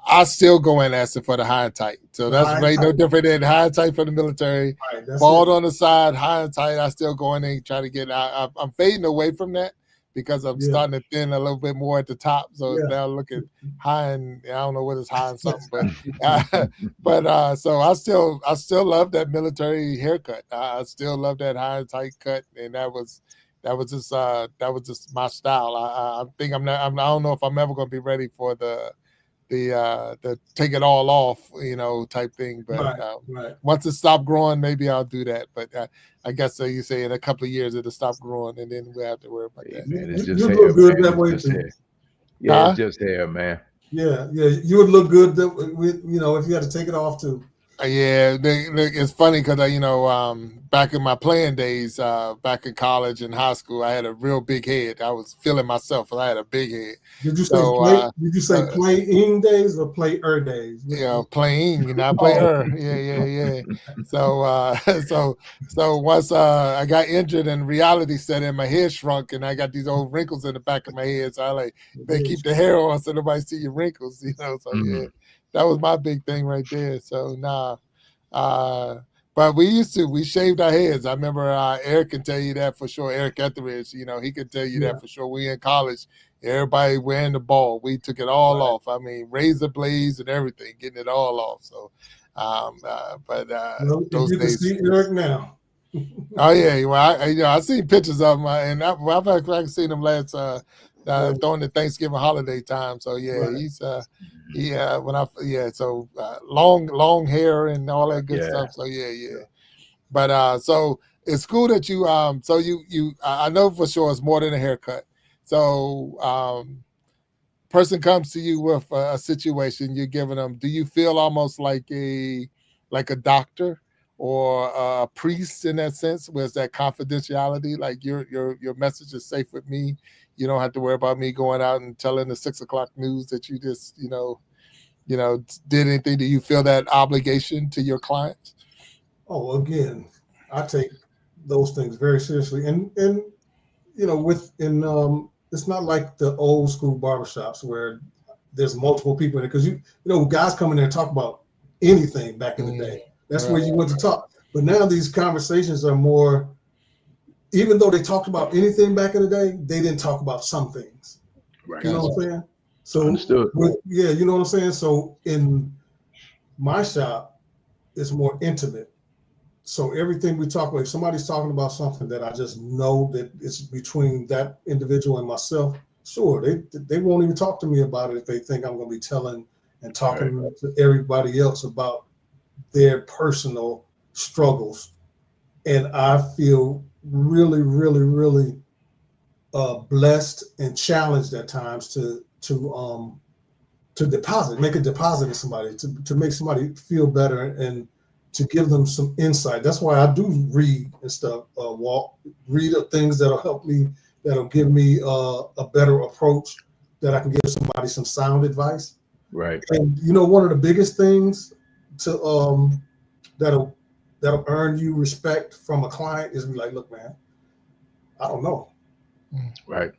I still go in asking for the high and tight. So The that's high and right, no tight. different than high and tight for the military. Right, that's it. Bald on the side, high and tight. I still go in and try to get. I'm fading away from that because I'm Yeah, starting to thin a little bit more at the top. So it's yeah. now looking high, and I don't know what is high and something, but so I still love that military haircut. I still love that high and tight cut, and that was just my style. I think I don't know if I'm ever going to be ready for the take it all off, type thing. But Right, right. once it stopped growing, maybe I'll do that. But I guess you say in a couple of years it'll stop growing, and then we'll have to worry about Hey that. man, it's You, just you hair, look good man. that It's way just too. hair. Yeah, it's Huh? just hair, man. Yeah, yeah. You would look good with if you had to take it off too. Yeah, it's funny because back in my playing days, back in college and high school, I had a real big head. I was feeling myself, and I had a big head. Did you say So, play? Did you say playing days or play days? playing, I play Oh, yeah, yeah, yeah. So, so once I got injured and reality set in, my head shrunk, and I got these old wrinkles in the back of my head. So I they keep the hair on so nobody see your wrinkles, So yeah, Mhm. that was my big thing right there. So nah. Uh, but we shaved our heads. I remember Eric can tell you that for sure. Eric Etheridge, he can tell you yeah, that for sure. We in college, everybody wearing the ball. We took it all right. off. I mean, razor blades and everything, getting it all off. So, but Well, if those you can days. see Eric now, Oh yeah, well I seen pictures of him, and I've actually seen him last yeah, during the Thanksgiving holiday time. So yeah, right. he's when I so long hair and all that good Yeah. stuff. So yeah, yeah. Yeah. But so it's cool that so you I know for sure it's more than a haircut. So person comes to you with a situation, you're giving them, do you feel almost like a doctor or a priest in that sense, where it's that confidentiality, like your message is safe with me, you don't have to worry about me going out and telling the 6 o'clock news that you just did anything? Do you feel that obligation to your clients? Oh, again, I take those things very seriously, and it's not like the old school barbershops where there's multiple people in it because guys come in there and talk about anything back in the Mm, day. That's where right. you went to talk. But now these conversations are more, even though they talked about anything back in the day, they didn't talk about some things. Right. You know Gotcha. what I'm saying? So Understood. yeah, you know what I'm saying? So in my shop, it's more intimate. So everything we talk about, if somebody's talking about something that I just know that it's between that individual and myself, sure, they won't even talk to me about it if they think I'm going to be telling and Right. talking to everybody else about their personal struggles. And I feel really, really, really blessed and challenged at times to make a deposit in somebody, to make somebody feel better and to give them some insight. That's why I do read and stuff, read things that'll help me, that'll give me a better approach, that I can give somebody some sound advice. Right. And one of the biggest things to that'll that'll earn you respect from a client is be like, look, man, I don't know. Mm, Right.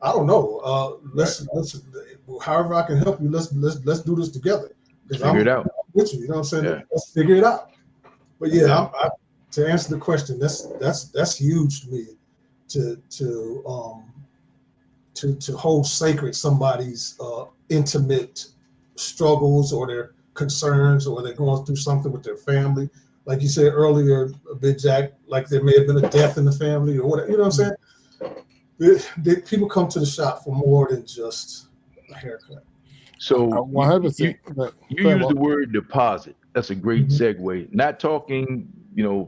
I don't know. Right. Let's however I can help you. Let's do this together because Figure it I'm out. with you. You know what I'm saying? Yeah. Let's figure it out. But yeah, Yeah. to answer the question, that's huge to me to to um to hold sacred somebody's intimate struggles or their concerns, or they're going through something with their family. Like you said earlier, Big Jack, like there may have been a death in the family or whatever. You know what I'm mm. saying? People come to the shop for more than just a haircut. So you you 100%. But you go ahead, use the Walt. word deposit. That's a great Mhm. segue. Not talking,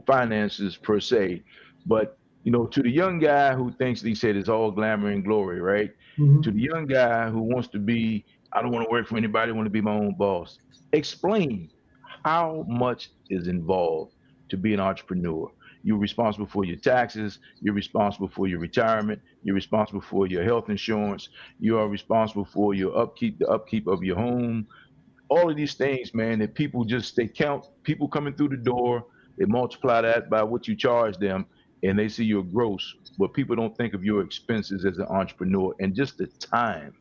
finances per se, but to the young guy who thinks he said it's all glamour and glory, right? To Mhm. the young guy who wants to be, I don't want to work for anybody, I want to be my own boss. Explain how much is involved to be an entrepreneur. You're responsible for your taxes, you're responsible for your retirement, you're responsible for your health insurance, you are responsible for your upkeep, the upkeep of your home. all of these things, man, that people just, they count people coming through the door, they multiply that by what you charge them, and they see your gross. But people don't think of your expenses as an entrepreneur and just the time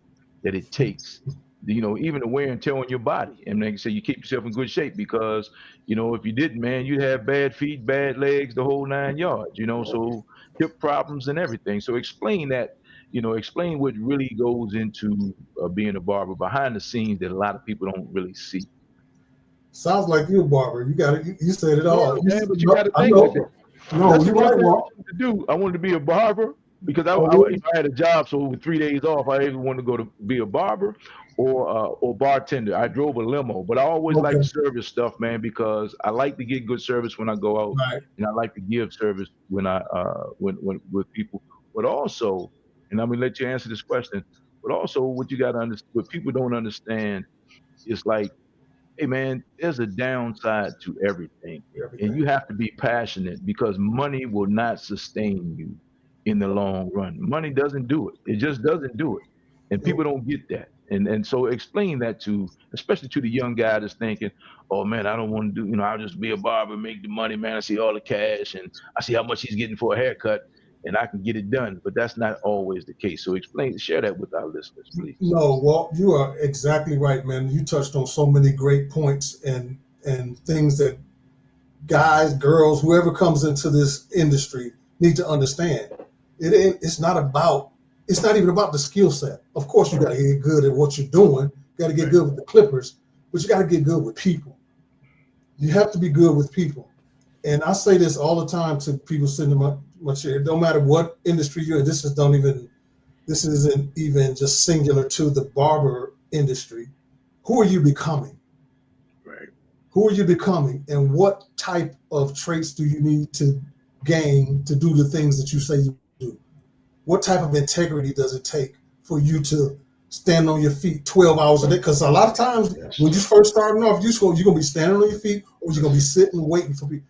that it takes. You know, even the wear and tear on your body. And like I say, you keep yourself in good shape because, you know, if you didn't, man, you'd have bad feet, bad legs, the whole 9 yards, you know, so hip problems and everything. So explain that, you know, explain what really goes into being a barber behind the scenes that a lot of people don't really see. Sounds like you a barber. You got it. You said it Yeah, all. man, but you got to I think with it. know. No, That's you're the one right, thing I Walt. wanted to do. I wanted to be a barber because Oh, you really? know, I had a job, so with 3 days off, I either wanted to go to be a barber or bartender. I drove a limo, but I always Okay. liked service stuff, man, because I like to get good service when I go out, Right. and I like to give service when I when with people. But also, and I'm gonna let you answer this question. But also, what you got to understand, what people don't understand, is like, hey man, there's a downside to everything. And Everything. you have to be passionate because money will not sustain you in the long run. Money doesn't do it. It just doesn't do it. And people No. don't get that. And so explain that to, especially to the young guy that's thinking, oh man, I don't want to do, you know, I'll just be a barber, make the money, man. I see all the cash and I see how much he's getting for a haircut and I can get it done. But that's not always the case. So explain, share that with our listeners, please. No, Walt, you are exactly right, man. You touched on so many great points and things that guys, girls, whoever comes into this industry need to understand. It's not about. It's not even about the skill set. Of course, you got to get good at what you're doing. You got to get Right. good with the clippers, but you got to get good with people. You have to be good with people. And I say this all the time to people sitting in my chair. It don't matter what industry you're in. This isn't even just singular to the barber industry. Who are you becoming? Right. Who are you becoming? And what type of traits do you need to gain to do the things that you say you do? What type of integrity does it take for you to stand on your feet 12 hours a day? Because a lot of times Yes. when you first starting off, you're going to be standing on your feet or you're going to be sitting waiting for people.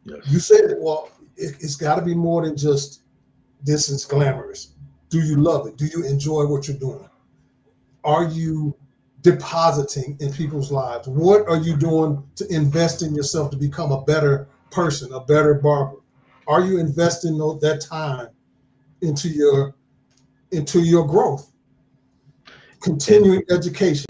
Yes. You said it, well, it's got to be more than just this is glamorous. Do you love it? Do you enjoy what you're doing? Are you depositing in people's lives? What are you doing to invest in yourself to become a better person, a better barber? Are you investing that time into your growth? And Continuing education.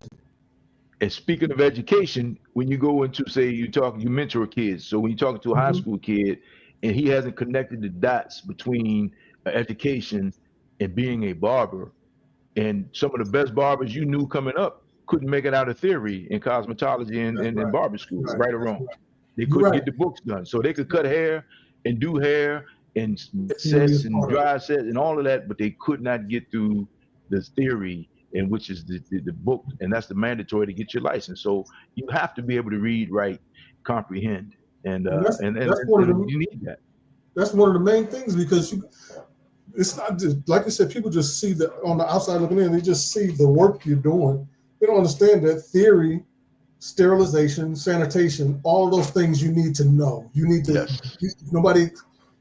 And speaking of education, when you go into, say, you mentor kids. So when you're talking to a high Mhm. school kid and he hasn't connected the dots between education and being a barber, and some of the best barbers you knew coming up couldn't make it out of theory in cosmetology and That's in right. barber school, Right. right or That's wrong. right. They You're couldn't right. get the books done. So they could cut hair and do hair and wet Theory sets is and part of it. dry sets and all of that, but they could not get through the theory, and which is the book, and that's the mandatory to get your license. So you have to be able to read, write, comprehend, and And uh, and and, that's one of and the you need that. that's one of the main things because it's not just like you said, people just see the on the outside looking in, they just see the work you're doing. They don't understand that theory, sterilization, sanitation, all of those things you need to know. You need to Yes, nobody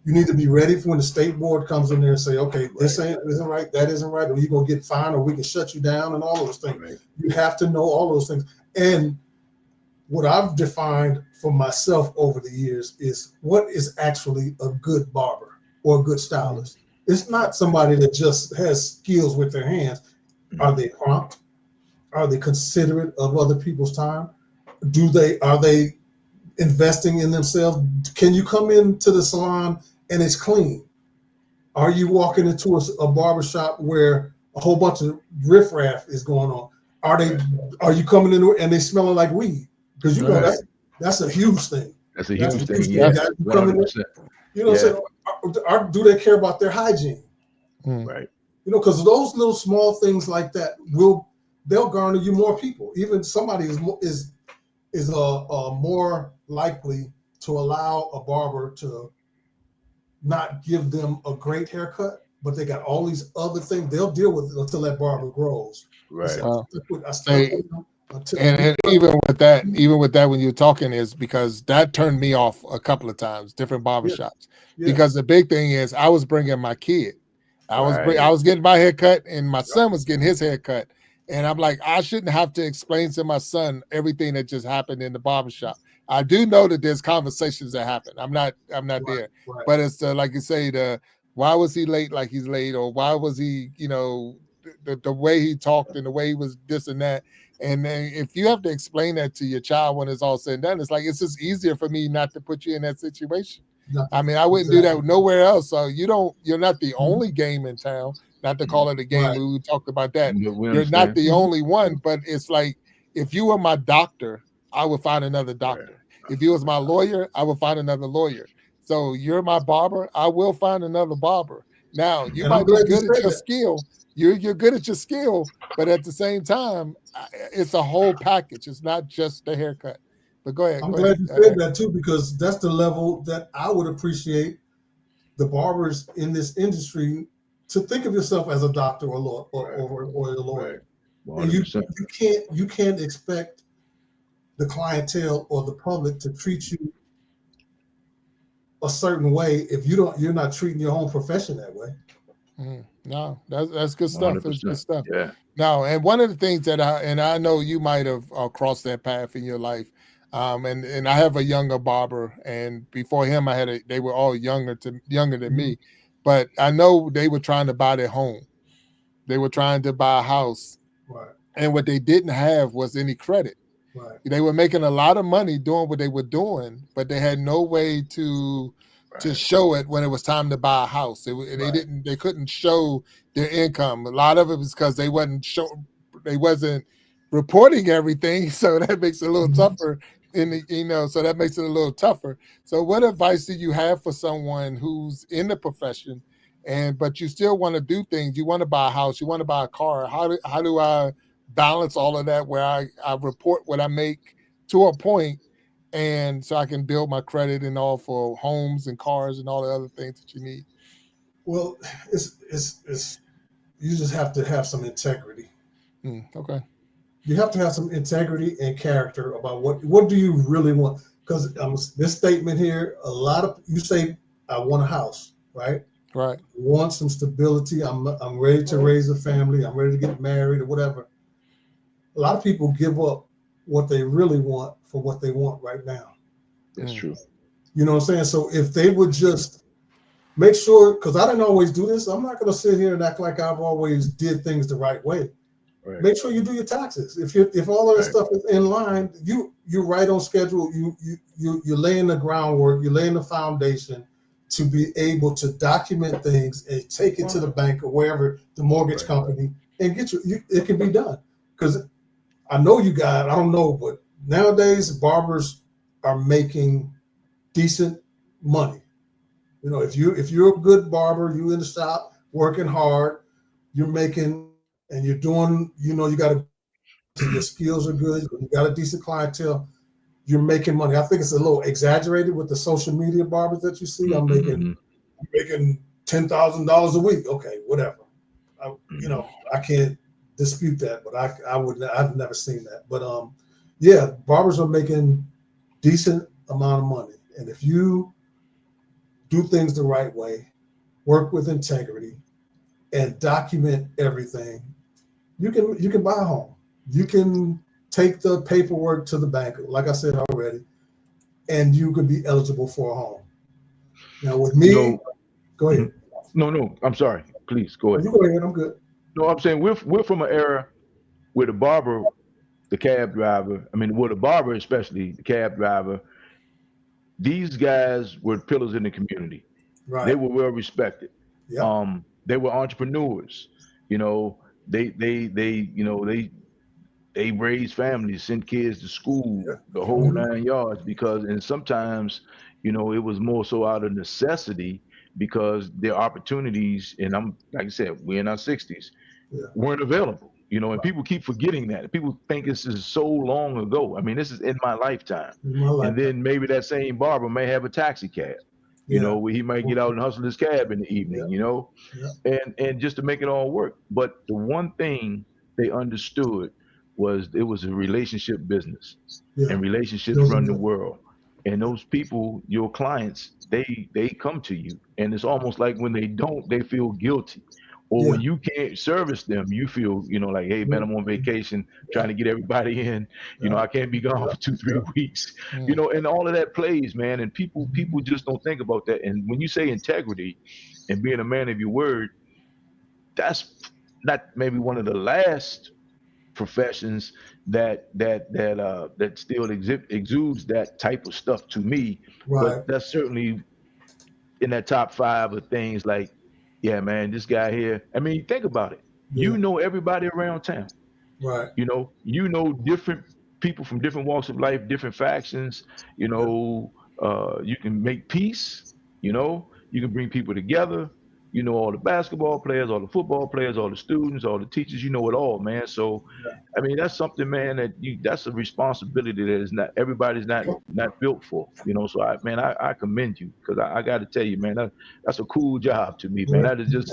you need to be ready for when the state board comes in there and say, okay, this right, isn't right, that isn't right, or you're gonna get fined, or we can shut you down, and all those things. right. You have to know all those things. And what I've defined for myself over the years is what is actually a good barber or a good stylist. It's not somebody that just has skills with their hands. Are they prompt? Are they considerate of other people's time? Are they investing in themselves? Can you come into the salon and it's clean? Are you walking into a barbershop where a whole bunch of riffraff is going on? Right. Are you coming in and they smelling like weed? Because you know Right. that's a huge thing. That's a That's a huge thing. huge thing. Yeah, Guys, you come in 100%. you know what Yeah, I'm saying? Do they care about their hygiene? right. You know, because those little small things like that they'll garner you more people. Even somebody is more likely to allow a barber to not give them a great haircut, but they got all these other things they'll deal with until that barber grows. They say, Right. I stuck Say, with them until and even with that, when you're talking, is because that turned me off a couple of times, different yeah, barbershops. yeah, Because the big thing is, I was bringing my kid. I Right. was getting my hair cut, and my son was getting his hair cut. And I'm like, I shouldn't have to explain to my son everything that just happened in the barbershop. I do know that there's conversations that happen. I'm not Right, there. right. But it's like you say, the why was he late like he's late, or why was he, the way he talked and the way he was this and that. And then if you have to explain that to your child when it's all said and done, it's like it's just easier for me not to put you in that situation. I Nothing. mean, I wouldn't do Exactly. that nowhere else. So you're not the Mhm. only game in town. Not to call it a game, Right. we talked about that. We You're not understand. the Mhm. only one, but it's like if you were my doctor, I would find another Right. doctor. If you was my lawyer, I would find another lawyer. So you're my barber, I will find another barber. Now you And I'm might be glad you good at said your that. skill. You're good at your skill, but at the same time, it's a whole package. It's not just the haircut. But go ahead, I'm go glad ahead. you said that too, because that's the level that I would appreciate the barbers in this industry to think of yourself as a doctor or law Right. or a Right. lawyer. And 100%. you can't expect the clientele or the public to treat you a certain way if you're not treating your own profession that way. No, that's good stuff. That's good 100%. stuff. Yeah. No, and one of the things that I know you might have crossed that path in your life, and I have a younger barber, and before him, they were all younger than Mhm. me, but I know they were trying to buy their home, they were trying to buy a house, Right, and what they didn't have was any credit. right, They were making a lot of money doing what they were doing, but they had no way to Right. show it when it was time to buy a house. right. They couldn't show their income. A lot of it was because they wasn't reporting everything, so that makes it a little Mhm. tougher. So that makes it a little tougher. So, what advice do you have for someone who's in the profession, and but you still want to do things? You want to buy a house, you want to buy a car. How do I balance all of that where I report what I make to a point, and so I can build my credit and all for homes and cars and all the other things that you need. Well, it's you just have to have some integrity. Okay. You have to have some integrity and character about what do you really want. Because this statement here, a lot of you say, I want a house, right? Right. Want some stability. I'm ready to raise a family. I'm ready to get married or whatever. A lot of people give up what they really want for what they want right now. That's Mm, true. You know what I'm saying? So if they would just make sure, because I didn't always do this, I'm not going to sit here and act like I've always did things the right way. Right. Make sure you do your taxes. If all of that Right. stuff is in line, you're right on schedule. You're laying the groundwork. You're laying the foundation to be able to document things and take it to the bank or wherever the mortgage Right. company and it can be done. Because I know you guys, I don't know, but nowadays barbers are making decent money. You know, if you're a good barber, you in the shop working hard, you're making and you're doing, you got a good quality, your skills are good, you got a decent clientele, you're making money. I think it's a little exaggerated with the social media barbers that you see. I'm making Mm-hmm. $10,000 a week. Okay, whatever. I, you Mm-hmm. know, I can't dispute that, but I've never seen that. But yeah, barbers are making decent amount of money, and if you do things the right way, work with integrity, and document everything, you can buy a home. You can take the paperwork to the bank, like I said already, and you could be eligible for a home. Now with You me, know, go ahead. mhm. No. I'm sorry. Please go Oh, ahead. you go ahead. I'm good. No, I'm saying we're from an era where the barber, the cab driver. I mean, well, the barber especially, the cab driver. These guys were pillars in the community. They Right. were well respected. Yep. They were entrepreneurs. You know, they raised families, sent kids to school, Yep. the whole Mhm. 9 yards. Because and sometimes, it was more so out of necessity because their opportunities. And I'm like I said, we're in our 60s, Yeah. weren't available. And Right. people keep forgetting that. People think this is so long ago. I mean, this is in my lifetime. In my And lifetime. then maybe that same barber may have a taxi cab, Yeah. where he might get out and hustle his cab in the evening, Yep. Yep. and just to make it all work. But the one thing they understood was it was a relationship business, Yeah. and relationships Those are run the good. world. And those people, your clients, they come to you, and it's almost like when they don't, they feel guilty. or Yeah. when you can't service them, you feel, like, hey man, I'm on vacation trying to get everybody in. I can't be gone for 2-3 weeks. And all of that plays, man. And people just don't think about that. And when you say integrity and being a man of your word, that's not maybe one of the last professions that still exudes that type of stuff to me. But Right. that's certainly in that top 5 of things. Like, yeah, man, this guy here. I mean, think about it. Yeah. You know everybody around town. Right. You know different people from different walks of life, different factions. Yeah. You can make peace. You can bring people together. All the basketball players, all the football players, all the students, all the teachers. You know it all, man. So, I mean, that's something, man, that's a responsibility that is not everybody's not built for. So I commend you, because I got to tell you, man, that's a cool job to me, man. Yeah. That is just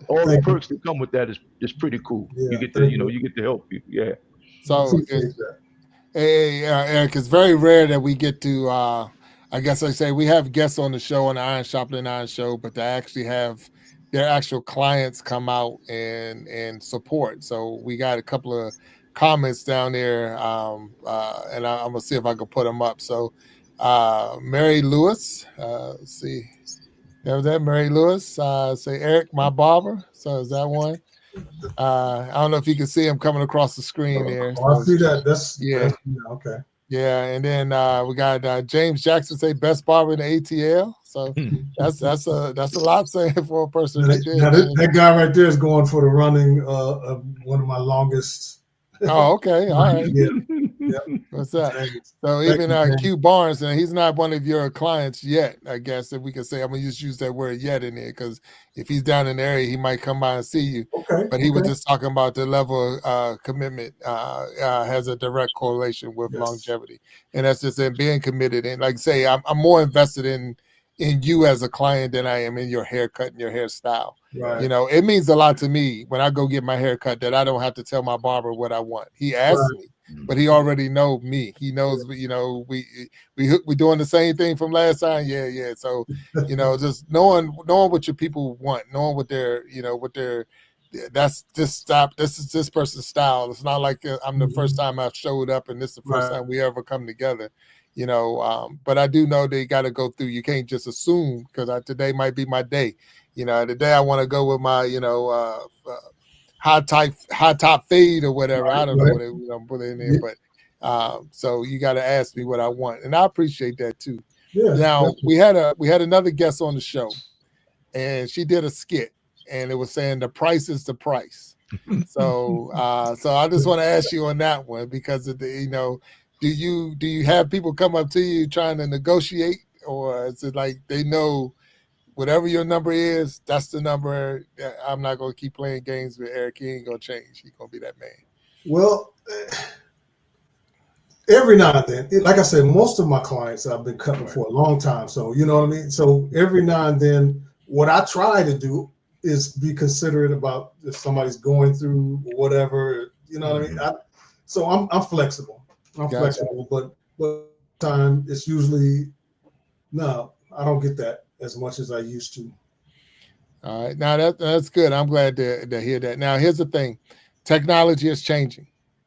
all the Thank you. perks that come with that is pretty cool. You Yeah. get to Thank you. you get to help people. Yeah. I So appreciate that. Eric, it's very rare that we get to. I guess I say we have guests on the show, on the Sharpening Iron show, but to actually have their actual clients come out and support. So we got a couple of comments down there, and I'm gonna see if I can put them up. So Mary Lewis, let's see, there was that Mary Lewis. Say Eric, my barber. So is that one? I don't know if you can see him coming across the screen there. Oh, I see that. Yeah. Okay. Yeah, and then we got James Jackson say best barber in the ATL. So that's a lot saying for a person Now, right there. now that guy right there is going for the running of one of my longest. Oh, okay, all right. Yeah. What's that? James. So Thank even you, James. Q Barnes, and he's not one of your clients yet, I guess, if we could say. I'm gonna just use that word "yet" in there, because if he's down in the area, he might come by and see you. Okay. But he was just talking about the level of commitment has a direct correlation with Yes. longevity, and that's just in being committed. And like I say, I'm more invested in you as a client than I am in your haircut and your hairstyle. Right. It means a lot to me when I go get my haircut that I don't have to tell my barber what I want. He asks me, but he already know me. He knows, we doing the same thing from last time. Yeah. So, just knowing what your people want, knowing what they're, that's this is this person's style. It's not like I'm the first time I showed up and this is the first time we ever come together. But I do know they got to go through. You can't just assume, because today might be my day. Today I want to go with my, high top fade or whatever. I don't know what I'm putting in there, but so you got to ask me what I want, and I appreciate that too. Yeah. Now we had another guest on the show, and she did a skit, and it was saying the price is the price. So I just want to ask you on that one, because of the, do you have people come up to you trying to negotiate, or is it like they know whatever your number is, that's the number? I'm not going to keep playing games with Eric. He ain't going to change. He's going to be that man. Well, every now and then, like I said, most of my clients I've been cutting for a long time. So, you know what I mean? So every now and then, what I try to do is be considerate about if somebody's going through whatever, you know what I mean? So I'm flexible. I'm flexible, but time it's usually, no, I don't get that as much as I used to. All right. Now that's good. I'm glad to hear that. Now, here's the thing. Technology is changing.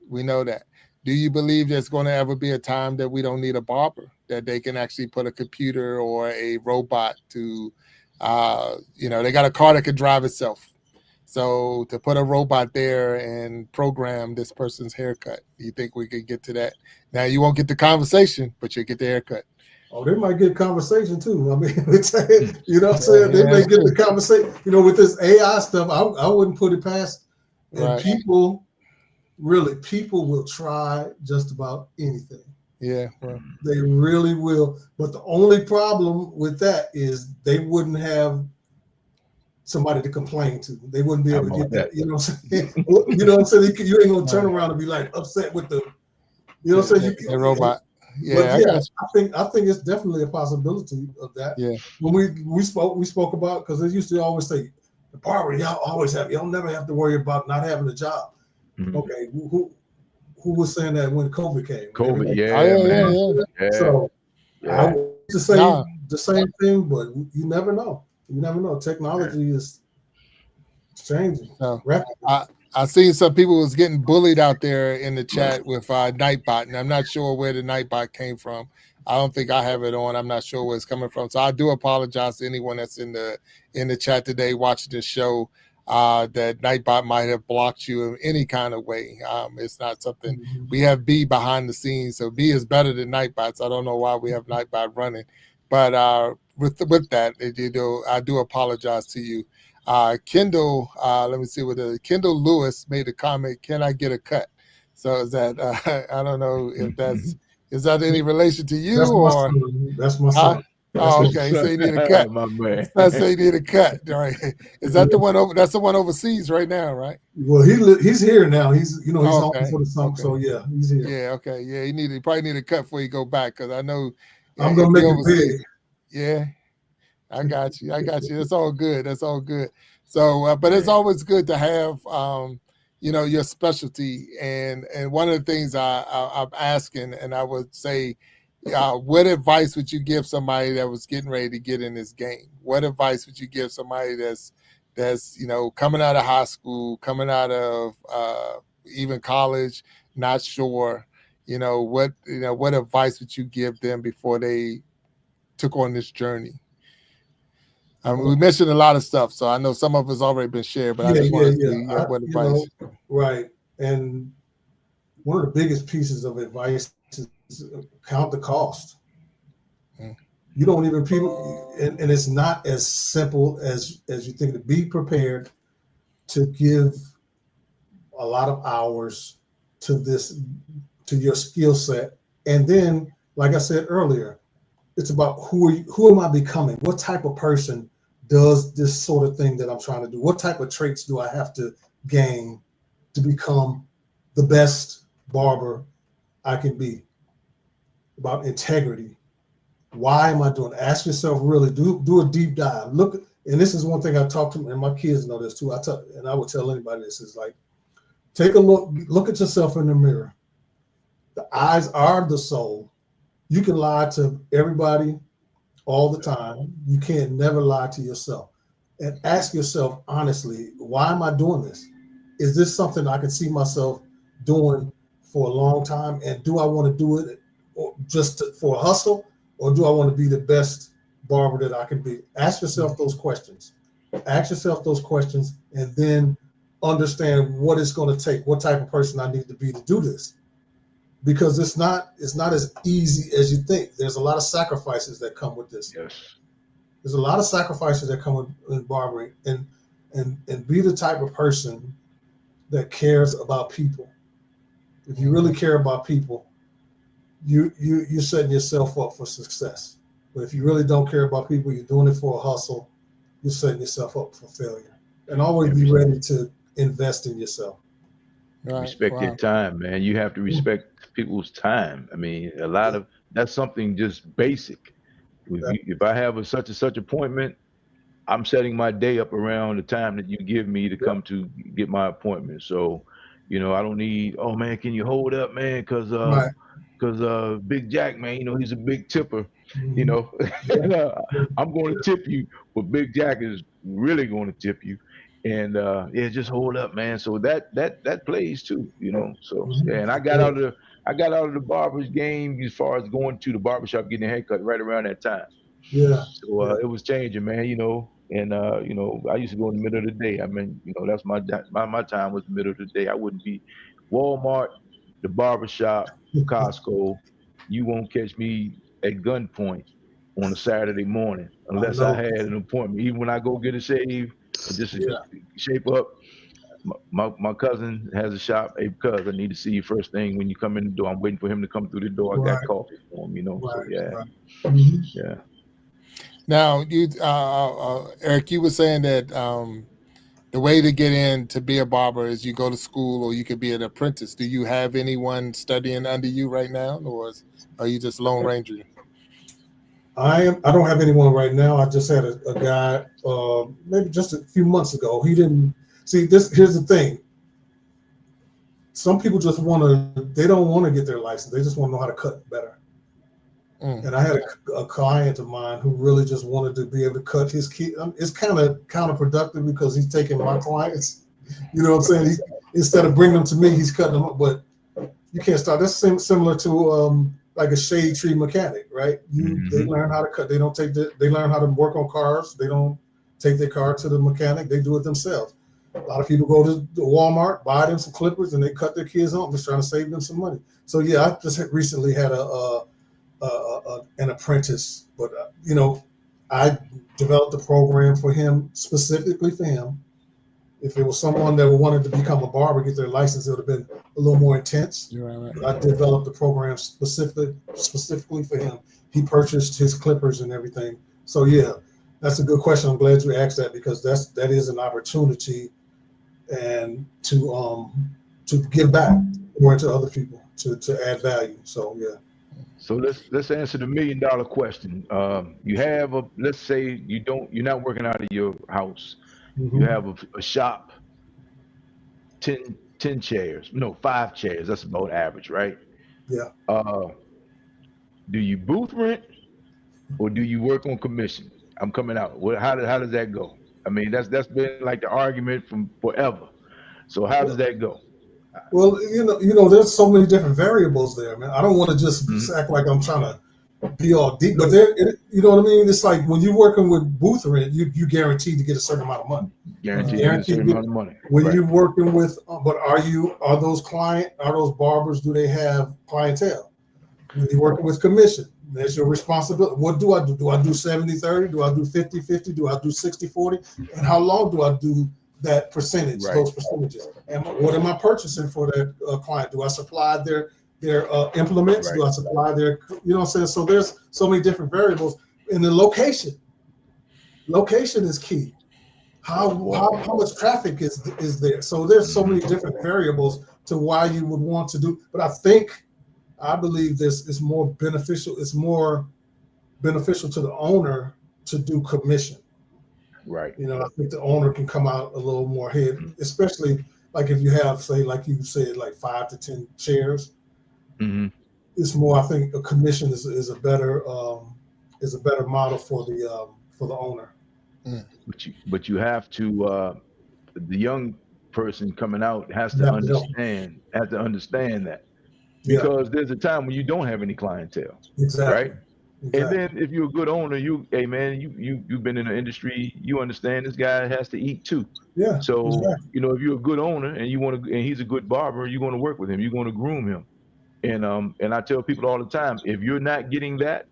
We know that. Do you believe there's going to ever be a time that we don't need a barber, that they can actually put a computer or a robot to, they got a car that can drive itself. So to put a robot there and program this person's haircut, do you think we could get to that? Now, you won't get the conversation, but you'll get the haircut. Oh, they might get conversation too. I mean, you know what I'm saying? They may get the conversation. With this AI stuff, I wouldn't put it past. And people will try just about anything. Yeah. Well, they really will. But the only problem with that is they wouldn't have somebody to complain to. They wouldn't be able to get that. You know what I'm saying? You know what I'm saying? You ain't gonna turn around and be like upset with the, you know what I'm saying? The robot. Yeah, I think it's definitely a possibility of that. Yeah. When we spoke about, because they used to always say, the barber, y'all never have to worry about not having a job. Okay, who was saying that when COVID came? COVID, yeah. So I would to say the same thing, but you never know. You never know. Technology is It's changing So rapidly. I seen some people was getting bullied out there in the chat with Nightbot, and I'm not sure where the Nightbot came from. I don't think I have it on. I'm not sure where it's coming from. So I do apologize to anyone that's in the chat today watching this show. That Nightbot might have blocked you in any kind of way. It's not something we have B behind the scenes, so B is better than Nightbots. I don't know why we have Nightbot running, but with that, I do apologize to you. Kendall, let me see what Kendall Lewis made a comment. Can I get a cut? So is that I don't know if is that any relation to you That's my or son. That's my son. That's oh, my okay. So you need a cut. My man. That's say you need a cut, right? Is that the one over? That's the one overseas right now, right? Well, he's here now. He's he's Oh, home okay. for the summer. Okay. So yeah, he's here. Yeah. Okay. Yeah. You probably need a cut before you go back because I know I'm if gonna you make it overseas. big. Yeah. I got you. I got you. That's all good. That's all good. So, but it's always good to have, your specialty. And one of the things I'm asking, and I would say, what advice would you give somebody that was getting ready to get in this game? What advice would you give somebody that's coming out of high school, coming out of even college, not sure, what advice would you give them before they took on this journey? We mentioned a lot of stuff, so I know some of it's already been shared, but I just want to see what advice. Right. And one of the biggest pieces of advice is count the cost. You don't even and it's not as simple as you think. To be prepared to give a lot of hours to your skill set, and then, like I said earlier, it's about who am I becoming? What type of person does this sort of thing that I'm trying to do? What type of traits do I have to gain to become the best barber I can be? About integrity. Why am I doing it? Ask yourself, really, do a deep dive. Look, and this is one thing I talk to, and my kids know this too. I would tell anybody this is like, take a look at yourself in the mirror. The eyes are the soul. You can lie to everybody all the time. You can't never lie to yourself. And ask yourself honestly, why am I doing this? Is this something I can see myself doing for a long time? And do I want to do it for a hustle? Or do I want to be the best barber that I can be? Ask yourself those questions. Ask yourself those questions and then understand what it's going to take, what type of person I need to be to do this. Because it's not as easy as you think. There's a lot of sacrifices that come with this. Yes. There's a lot of sacrifices that come in barbering, and be the type of person that cares about people. If you really care about people, you're setting yourself up for success. But if you really don't care about people, you're doing it for a hustle, you're setting yourself up for failure. And always be ready to invest in yourself. Right. Respect your time, man. You have to respect people's time. I mean, that's something just basic. If I have a such and such appointment, I'm setting my day up around the time that you give me to come to get my appointment. So, I don't need, oh man, can you hold up, man? Cause Big Jack, man, he's a big tipper. I'm going to tip you, but Big Jack is really going to tip you. And just hold up, man. So that plays too, So yeah, and I got out of the barber's game as far as going to the barbershop getting a haircut right around that time. Yeah. So it was changing, man, and I used to go in the middle of the day. I mean, that's my time was the middle of the day. I wouldn't be Walmart, the barbershop, Costco. You won't catch me at gunpoint on a Saturday morning unless I had an appointment. Even when I go get a shave, just to shape up. My cousin has a shop. Hey, cuz, I need to see you first thing when you come in the door. I'm waiting for him to come through the door. I got coffee for him, So yeah, yeah. Now, Eric, you were saying that the way to get in to be a barber is you go to school or you could be an apprentice. Do you have anyone studying under you right now, or are you just Lone Ranger? I don't have anyone right now. I just had a guy maybe just a few months ago. He didn't see this. Here's the thing. Some people just they don't want to get their license. They just want to know how to cut better. And I had a client of mine who really just wanted to be able to cut his kid. It's kind of counterproductive because he's taking my clients. You know what I'm saying? Instead of bringing them to me, he's cutting them up. But you can't stop. That's similar to like a shade tree mechanic, right? They learn how to cut. They don't take they learn how to work on cars. They don't take their car to the mechanic. They do it themselves. A lot of people go to Walmart, buy them some clippers, and they cut their kids on. Just trying to save them some money. So yeah, I just recently had an apprentice, but you know, I developed a program for him, specifically for him. If it was someone that wanted to become a barber, get their license, it would have been a little more intense. Right. But I developed a program specifically for him. He purchased his clippers and everything. So yeah, that's a good question. I'm glad you asked that, because that is an opportunity, and to give back more to other people, to add value. So yeah. So let's answer the $1 million question. You have let's say you're not working out of your house. You have a shop, 10 chairs, no, 5 chairs. That's about average, right? Yeah. Do you booth rent or do you work on commission? I'm coming out. How does that go? I mean, that's been like the argument from forever. So how does that go? Well, you know, there's so many different variables there, man. I don't want to just act like I'm trying to be all deep, but you know what I mean? It's like when you're working with booth rent, you guaranteed to get a certain amount of money. Guaranteed to get a certain amount of money. When you're working with, but are those barbers, do they have clientele? When you're working with commission, that's your responsibility. What do I do? Do I do 70-30? Do I do 50-50? Do I do 60-40? And how long do I do that percentage, those percentages? And what am I purchasing for that client? Do I supply their implements? Do I supply their, you know what I'm saying? So there's so many different variables. In the location is key. How much traffic is there? So there's so many different variables to why you would want to do. But I believe this is more beneficial. It's more beneficial to the owner to do commission. Right. You know, I think the owner can come out a little more ahead, especially like if you have, say, like you said, like 5 to 10 chairs. It's more. I think a commission is a better model for the owner. But you have to. The young person coming out has to understand that, because there's a time when you don't have any clientele. Exactly. Right. Exactly. And then if you're a good owner, you've been in the industry, you understand this guy has to eat too. Yeah. So you know, if you're a good owner and and he's a good barber, you're going to work with him, you're going to groom him. And I tell people all the time, if you're not getting that,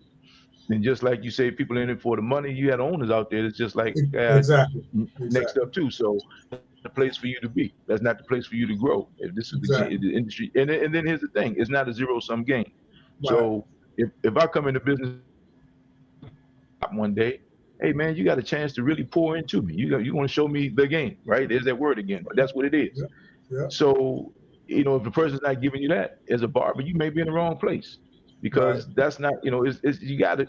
then just like you say, people in it for the money, you had owners out there that's just like next up too. So that's the place for you to be. That's not the place for you to grow. If this is the industry, and then here's the thing, it's not a zero-sum game. Right. So if I come into business one day, hey man, you got a chance to really pour into me. You want to show me the game, right? There's that word again, but that's what it is. Yeah. So you know, if the person's not giving you that as a barber, you may be in the wrong place, because that's not, you know, it's you got.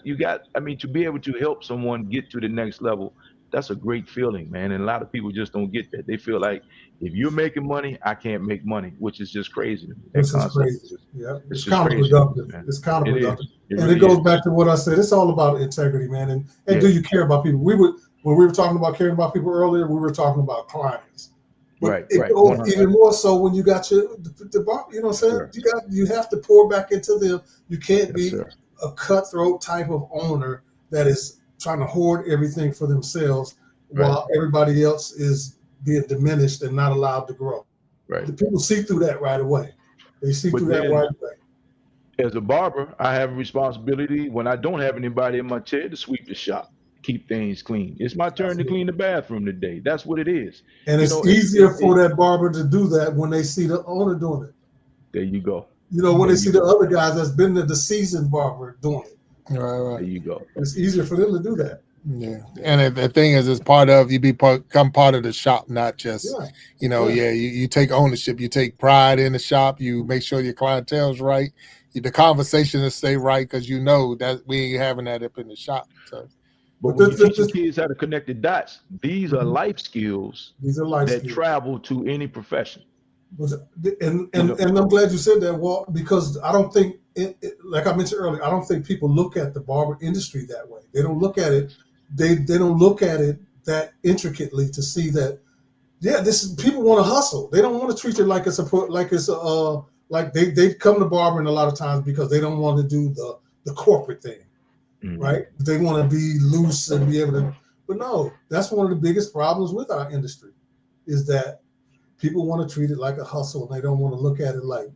I mean, to be able to help someone get to the next level, that's a great feeling, man. And a lot of people just don't get that. They feel like if you're making money, I can't make money, which is just crazy to me. This is crazy. Yeah, it's counterproductive. It's counterproductive. And it goes back to what I said. It's all about integrity, man. And do you care about people? When we were talking about caring about people earlier, we were talking about clients. But it goes even more so when you got the bar, you know what I'm saying? Sure. You have to pour back into them. You can't be a cutthroat type of owner that is trying to hoard everything for themselves while everybody else is being diminished and not allowed to grow. Right. The people see through that right away. They see through that right away. As a barber, I have a responsibility when I don't have anybody in my chair to sweep the shop, keep things clean. It's my turn to clean the bathroom today. That's what it is. And it's easier for that barber to do that when they see the owner doing it. There you go. You know, when they see the other guys that's been the seasoned barber doing it. Right. There you go. It's easier for them to do that. Yeah, and the thing is, it's part of you become part of the shop, not just you take ownership, you take pride in the shop, you make sure your clientele's right, the conversation will stay right, because you know that we ain't having that up in the shop. So, but when you teach kids how to connect the dots, these are life skills. These are life skills that travel to any profession. And I'm glad you said that, Walt, because I don't think like I mentioned earlier, I don't think people look at the barber industry that way. They don't look at it. They don't look at it that intricately to see that. Yeah, this is people want to hustle. They don't want to treat it like it's like they come to barbering a lot of times because they don't want to do the corporate thing, right? They want to be loose and be able to. But no, that's one of the biggest problems with our industry, is that people want to treat it like a hustle and they don't want to look at it like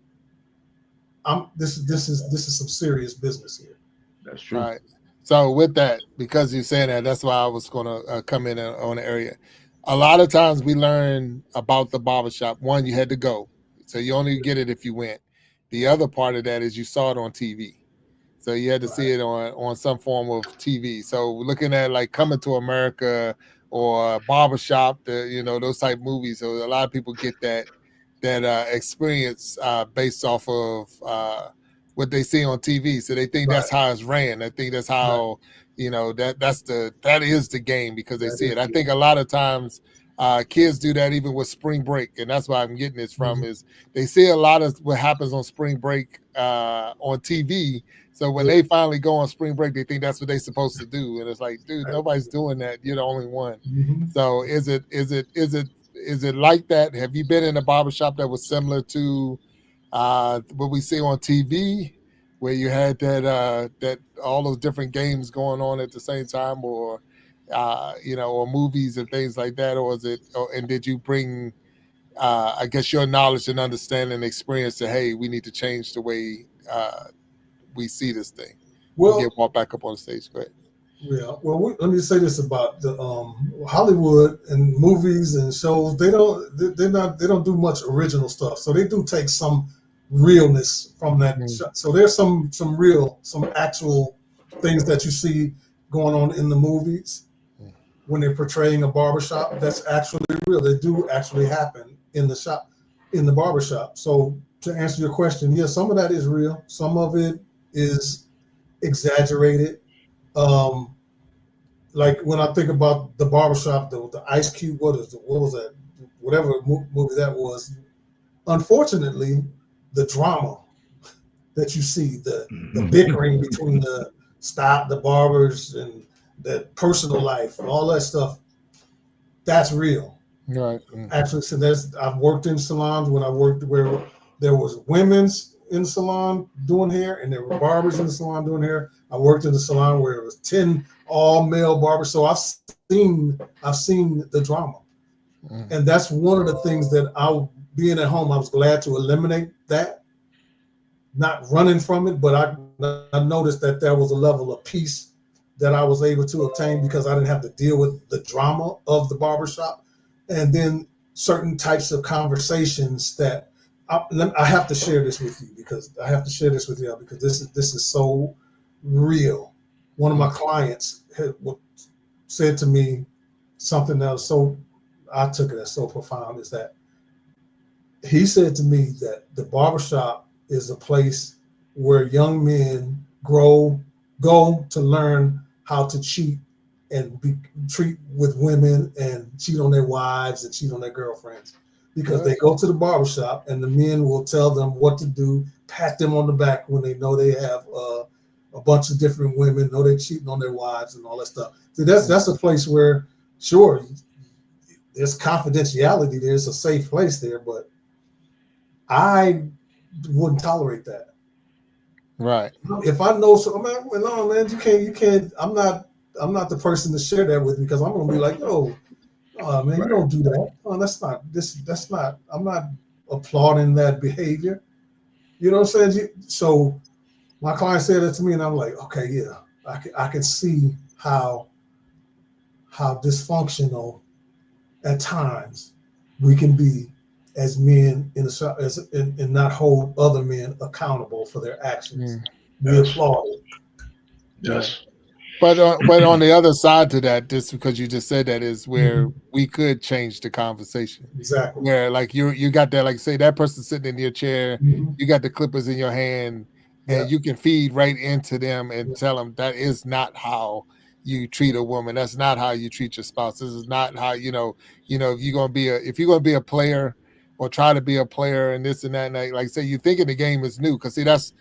this is some serious business here. That's true. Right. So with that, because you're saying that, that's why I was going to come in on the area. A lot of times we learn about the barbershop. One, you had to go. So you only get it if you went. The other part of that is you saw it on TV. So you had to see it on some form of TV. So looking at like Coming to America or Barbershop, those type movies. So a lot of people get that experience based off of what they see on TV. So they think that's how it's ran. I think that's how that is the game because they see it. I think a lot of times kids do that even with spring break, and that's why I'm getting this from is they see a lot of what happens on spring break on TV. So when they finally go on spring break, they think that's what they're supposed to do, and it's like, dude, nobody's doing that. You're the only one. So is it like that? Have you been in a barbershop that was similar to what we see on TV, where you had that all those different games going on at the same time, or or movies and things like that, or and did you bring I guess your knowledge and understanding and experience to, hey, we need to change the way we see this thing? We'll get walked back up on the stage. Go ahead. Yeah, well, let me say this about the Hollywood and movies and shows. They don't do much original stuff. So they do take some realness from that. So there's some actual things that you see going on in the movies when they're portraying a barbershop. That's actually real. They do actually happen in the shop, in the barbershop. So to answer your question, yeah, some of that is real. Some of it is exaggerated. Like when I think about the barbershop, the Ice Cube, what was that? Whatever movie that was. Unfortunately, the drama that you see, the bickering between the barbers and the personal life and all that stuff, that's real. Right. Actually, so I've worked in salons when I worked where there was women's in the salon doing hair and there were barbers in the salon doing hair. I worked in the salon where it was 10 all male barbers. So I've seen the drama. And that's one of the things that being at home, I was glad to eliminate that, not running from it, but I noticed that there was a level of peace that I was able to obtain because I didn't have to deal with the drama of the barbershop. And then certain types of conversations that I have to share this with you because this is so real. One of my clients said to me something that was I took it as so profound, is that he said to me that the barbershop is a place where young men go to learn how to cheat and treat with women and cheat on their wives and cheat on their girlfriends. Because they go to the barbershop and the men will tell them what to do, pat them on the back when they know they have a bunch of different women, know they're cheating on their wives and all that stuff. So that's a place where, sure, there's confidentiality, there's a safe place there, but I wouldn't tolerate that. Right. If I know no, man, you can't. I'm not the person to share that with because I'm gonna be like, yo, man, you don't do that. Oh, that's not. I'm not applauding that behavior. You know what I'm saying? So my client said that to me, and I'm like, okay, yeah, I can see how dysfunctional at times we can be as men in the shop, and not hold other men accountable for their actions. We applaud it. Yes. But on the other side to that, just because you just said that, is where we could change the conversation. Exactly. Where like you got that, like say that person sitting in your chair, you got the clippers in your hand, and you can feed right into them and tell them that is not how you treat a woman. That's not how you treat your spouse. This is not how if you're gonna be a player or try to be a player and this and that, and that, like say you thinking the game is new, because see that's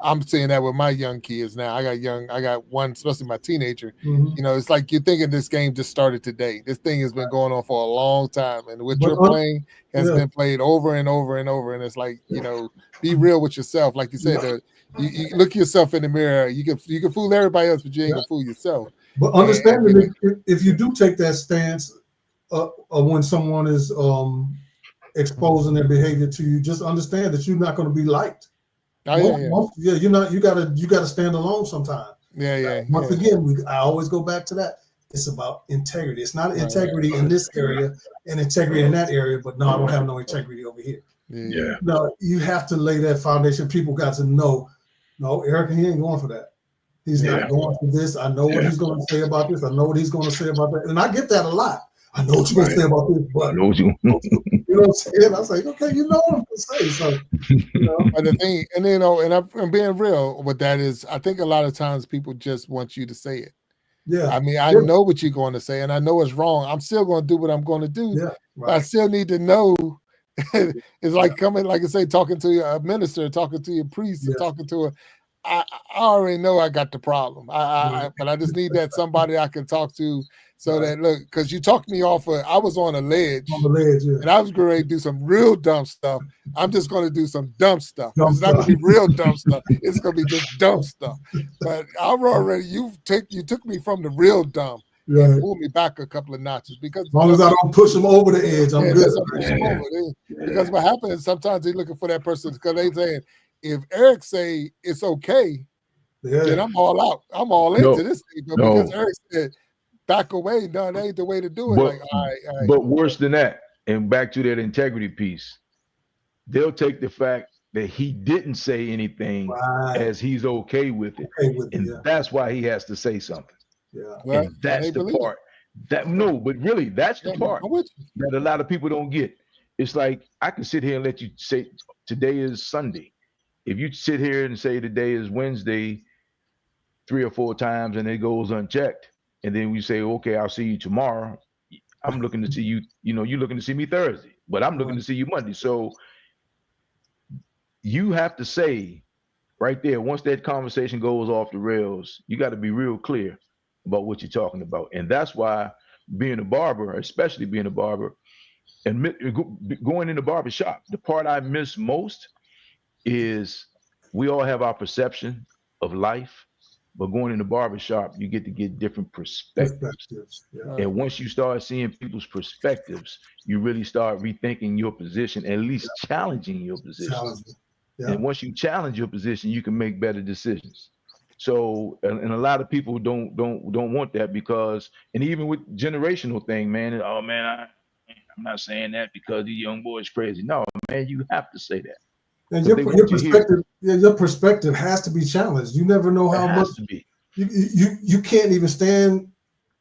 I'm seeing that with my young kids now. I got one, especially my teenager. Mhm. You know, it's like you're thinking this game just started today. This thing has been going on for a long time, and what But you're playing has yeah, been played over and over and over. And it's like, you know, be real with yourself. Like you said, you look yourself in the mirror. You can fool everybody else, but you ain't yeah. gonna fool yourself. But And understanding if you do take that stance when someone is exposing their behavior to you, just understand that you're not going to be liked. oh yeah, Yeah, you're not. You gotta stand alone sometimes. Once yeah. again, I always go back to that. It's about integrity. It's not Right. integrity in this area and integrity in that area, but no, I don't have no integrity over here. Yeah. No, you have to lay that foundation. People got to know, no, Eric, he ain't going for that. He's not going for this. I know what he's going to say about this. I know what he's going to say about that. And I get that a lot. I know what you're going to say about this, but I know what you know what I'm saying? I was like, okay, you know what I'm going to say. So, you know. But the thing, and you know, and I'm being real with that is, I think a lot of times people just want you to say it. Yeah. I mean, I know what you're going to say, and I know it's wrong. I'm still going to do what I'm going to do. Yeah. But I still need to know. It's like coming, like I say, talking to a minister, talking to your priest, or talking to a. I already know I got the problem. But I just need that somebody I can talk to, so that look, because you talked me off of. I was on a ledge, and I was going to do some real dumb stuff. I'm just going to do some dumb stuff. It's not going to be real dumb stuff. It's going to be just dumb stuff. But I'm already. You took me from the real dumb. And pull me back a couple of notches, because as long as I don't push them over the edge, I'm good. Push them over. Because what happens is sometimes they're looking for that person, because they saying, if Eric say it's okay, then I'm all out. I'm all into this thing. But because Eric said back away, no, that ain't the way to do it. But, like, all right. But worse than that, and back to that integrity piece, they'll take the fact that he didn't say anything as he's okay with it. And that's why he has to say something. Yeah. And that's the part but really, that's the part that a lot of people don't get. It's like, I can sit here and let you say today is Sunday. If you sit here and say today is Wednesday 3 or 4 times and it goes unchecked, and then we say, okay, I'll see you tomorrow. I'm looking to see you, you're looking to see me Thursday, but I'm looking to see you Monday. So you have to say right there, once that conversation goes off the rails, you got to be real clear about what you're talking about. And that's why being a barber, especially being a barber, and going in the barbershop, the part I miss most is we all have our perception of life, but going in the barbershop, you get to get different perspectives. And once you start seeing people's perspectives, you really start rethinking your position, at least challenging your position. And once you challenge your position, you can make better decisions. So, and a lot of people don't want that, because, and even with generational thing, man, oh man, I'm not saying that because the young boy is crazy. No, man, you have to say that. And your perspective has to be challenged. You never know how much you can't even stand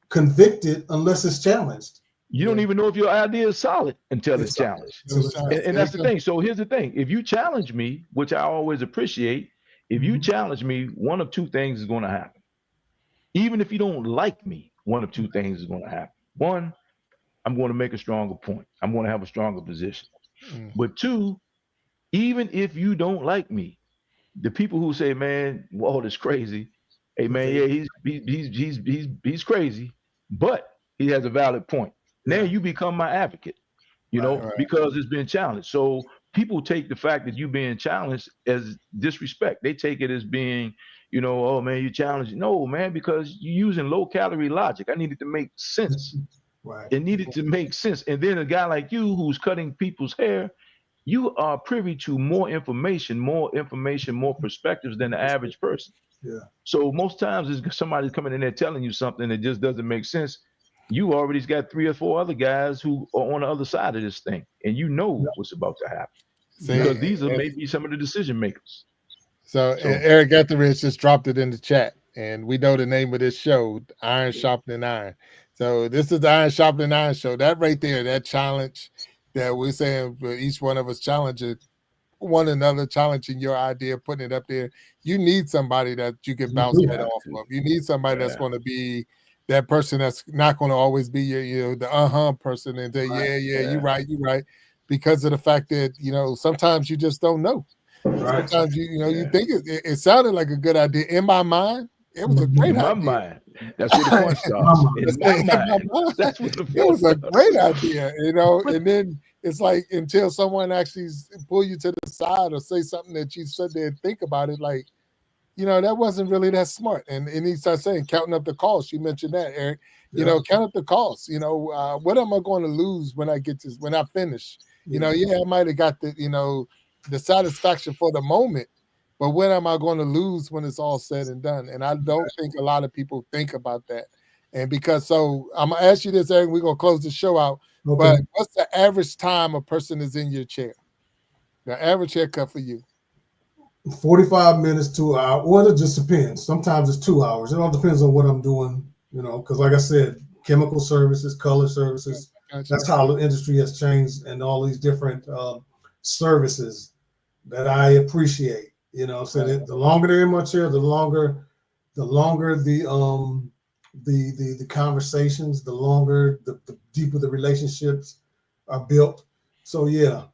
convicted unless it's challenged. You don't even know if your idea is solid until it's challenged. And that's the thing. So here's the thing. If you challenge me, which I always appreciate, if you challenge me, one of 2 things is going to happen. Even if you don't like me, one of 2 things is going to happen. One, I'm going to make a stronger point. I'm going to have a stronger position. But 2, even if you don't like me, the people who say, man, Walt is crazy. Hey man, yeah, he's crazy, but he has a valid point. Now you become my advocate, because it's been challenged. So people take the fact that you being challenged as disrespect. They take it as being, oh man, you challenged. No, man, because you're using low calorie logic. I needed to make sense. It needed to make sense. And then a guy like you who's cutting people's hair, you are privy to more information, more perspectives than the average person. So most times it's somebody's coming in there telling you something that just doesn't make sense. You already got 3 or 4 other guys who are on the other side of this thing, and you know what's about to happen, because these are maybe some of the decision makers. So Eric Etheridge just dropped it in the chat, and we know the name of this show, Iron Sharpening Iron. So this is the Iron Sharpening Iron show. That right there, that challenge that we're saying, each one of us challenging one another, challenging your idea, putting it up there. You need somebody that you can bounce that off of. You need somebody that's going to be that person that's not going to always be your, the person and say, yeah, you're right. Because of the fact that, sometimes you just don't know. Right. Sometimes you think it sounded like a good idea in my mind. It was a great In my idea. mind, that's where the fun starts. Mama. In Let's my say in my mind, mind, that's where the it fun was a starts. great idea, But and then it's like until someone actually pull you to the side or say something that you sit there and think about it, like, that wasn't really that smart. And he starts saying, counting up the costs. You mentioned that, Eric. Yeah. Count up the costs. What am I going to lose when I get this, when I finish? Yeah. I might have got the satisfaction for the moment, but what am I going to lose when it's all said and done? And I don't think a lot of people think about that. And because I'm gonna ask you this, Eric, we're gonna close the show out. Okay. But what's the average time a person is in your chair? The average haircut for you? 45 minutes to an hour. Well, it just depends. Sometimes it's 2 hours. It all depends on what I'm doing, because like I said, chemical services, color services, Gotcha. that's how the industry has changed, and all these different services that I appreciate. So Right. the longer they're in my chair, the longer the conversations, the longer the deeper the relationships are built. So yeah,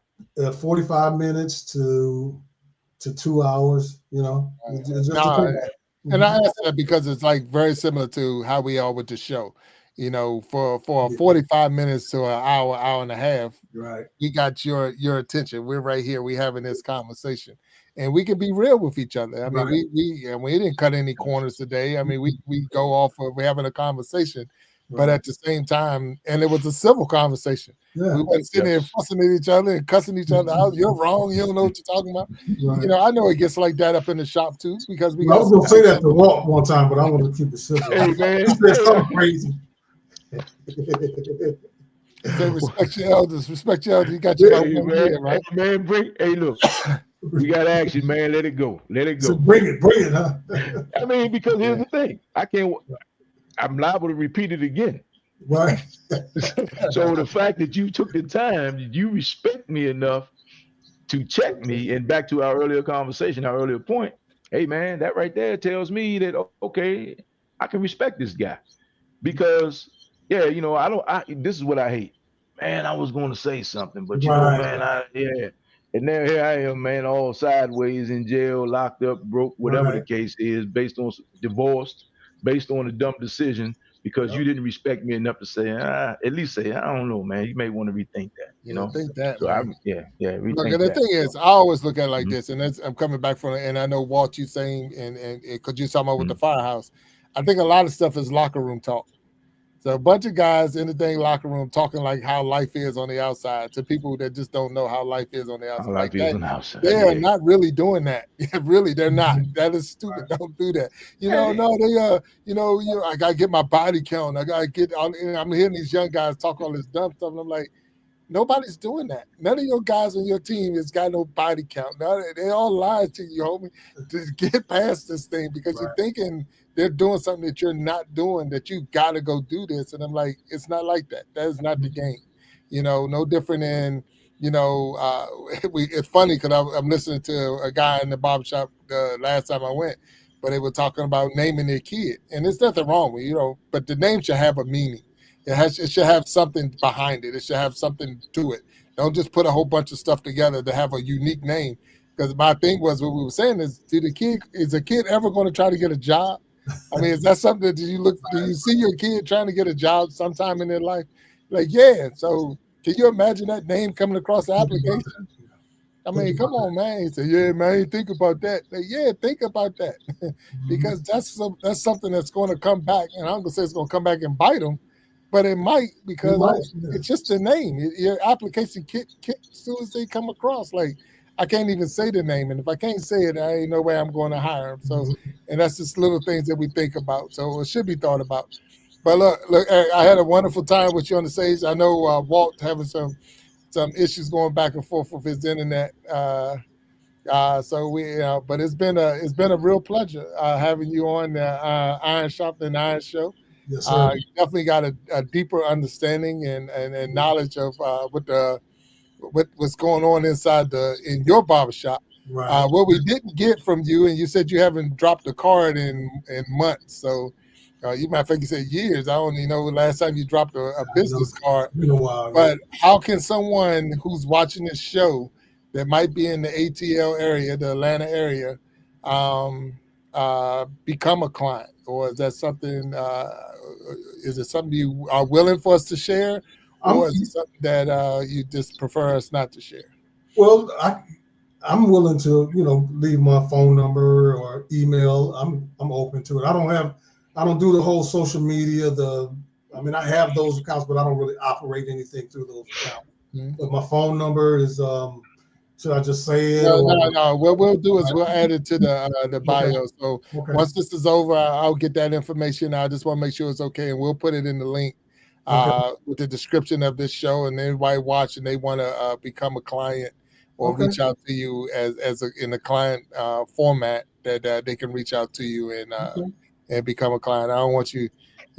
45 minutes to 2 hours. It just No, depends. and I Mhm. ask that because it's like very similar to how we are with the show. For Yeah, 45 minutes to an hour, hour and a half, right, we got your attention. We're right here. We're having this conversation, and we can be real with each other. I mean, right. we didn't cut any corners today. I mean, we go off of we're having a conversation, but Right. at the same time, and it was a civil conversation. We Yeah. weren't sitting there yes, fussing at each other and cussing each other out. You're wrong. You don't know what you're talking about. Right. I know it gets like that up in the shop too because we Well, I got was some gonna say that to Walt one time, but I want to keep it simple. hey He man, said something crazy. they say respect your elders. Respect your elders. You got you about hey 1 year, man, right? hey look, we got action, man. Let it go, let it So go. bring it, huh? I mean, because here's Yeah. the thing, I'm liable to repeat it again. Right. So the fact that you took the time, you respect me enough to check me, and back to our earlier conversation, our earlier point, hey man, that right there tells me that okay, I can respect this guy. Because yeah, I don't. This is what I hate, man. I was going to say something, but Right. man, and now here I am, man, all sideways in jail, locked up, broke, whatever the Right. case is, based on divorced, based on a dumb decision because Yep. you didn't respect me enough to say, at least say, I don't know, man. You may want to rethink that, Yeah, think that, So man. yeah, Look, rethink and the that. thing is, I always look at it like Mhm, this, and I'm coming back from it, and I know Walt, you saying, and because you're talking about with the mhm. firehouse, I think a lot of stuff is locker room talk. So a bunch of guys in the dang locker room talking like how life is on the outside to people that just don't know how life is on the How outside. Like life is that, on the outside, they are yeah. not really doing that. Really, they're not. Mhm. That is stupid. Right. Don't do that. And No, they I gotta get my body count. I gotta get on. I'm hearing these young guys talk all this dumb stuff, and I'm like, nobody's doing that. None of your guys on your team has got no body count. Now they all lied to you, homie. To get past this thing because you're Right. thinking they're doing something that you're not doing. That you got to go do this, and I'm like, it's not like that. That is not the game. No different than it's funny because I'm listening to a guy in the barbershop the last time I went, but they were talking about naming their kid, and there's nothing wrong with but the name should have a meaning. It should have something behind it. It should have something to it. Don't just put a whole bunch of stuff together to have a unique name. Because my thing was what we were saying is a kid ever going to try to get a job? I mean, is that something that do you see your kid trying to get a job sometime in their life? Like, yeah. So can you imagine that name coming across the Think about that. application? Yeah. I Think mean, come about that. on, man. He said, yeah, man, think about that. Like, yeah, think about that. Mhm. Because that's something that's going to come back. And I'm going to say it's going to come back and bite them, but it might It because might. Yeah. it's just the name. Your application kit as soon as they come across, like, I can't even say the name. And if I can't say it, I ain't no way I'm going to hire them. So, Mhm. and that's just little things that we think about. So it should be thought about. But look, Eric, I had a wonderful time with you on the stage. I know Walt having some issues going back and forth with his internet. So but it's been a real pleasure having you on the Iron Sharpening Iron show. Yes, sir. You definitely got a deeper understanding and knowledge of what's going on in your barbershop. Right. What we didn't get from you, and you said you haven't dropped a card in months. So you might think you said years. I don't even know the last time you dropped a I know business card. it's been a while. Yeah. But how can someone who's watching this show that might be in the ATL area, the Atlanta area, become a client? Or is that something, is it something you are willing for us to share? I'm Or is it something that you just prefer us not to share? well. I'm willing to, leave my phone number or email. I'm open to it. I don't do the whole social media. I mean, I have those accounts, but I don't really operate anything through those accounts. Mm-hmm. But my phone number is, should I just say it? No. What we'll do is we'll add it to the bio. So Okay. once this is over, I'll get that information. I just want to make sure it's okay, and we'll put it in the link with the description of this show. And anybody watching, they want to become a client or reach out to you in a client format that they can reach out to you and become a client. I don't want you,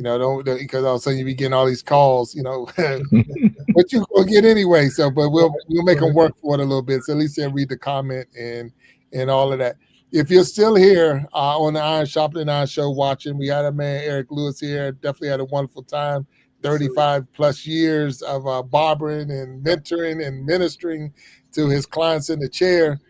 don't because all of a sudden you be getting all these calls, but you will get anyway. So, but we'll make them work for it a little bit. So at least they'll read the comment and all of that. If you're still here on the Iron Sharpening Iron Show watching, we had a man, Eric Lewis, here. Definitely had a wonderful time. 35 plus years of barbering and mentoring and ministering to his clients in the chair.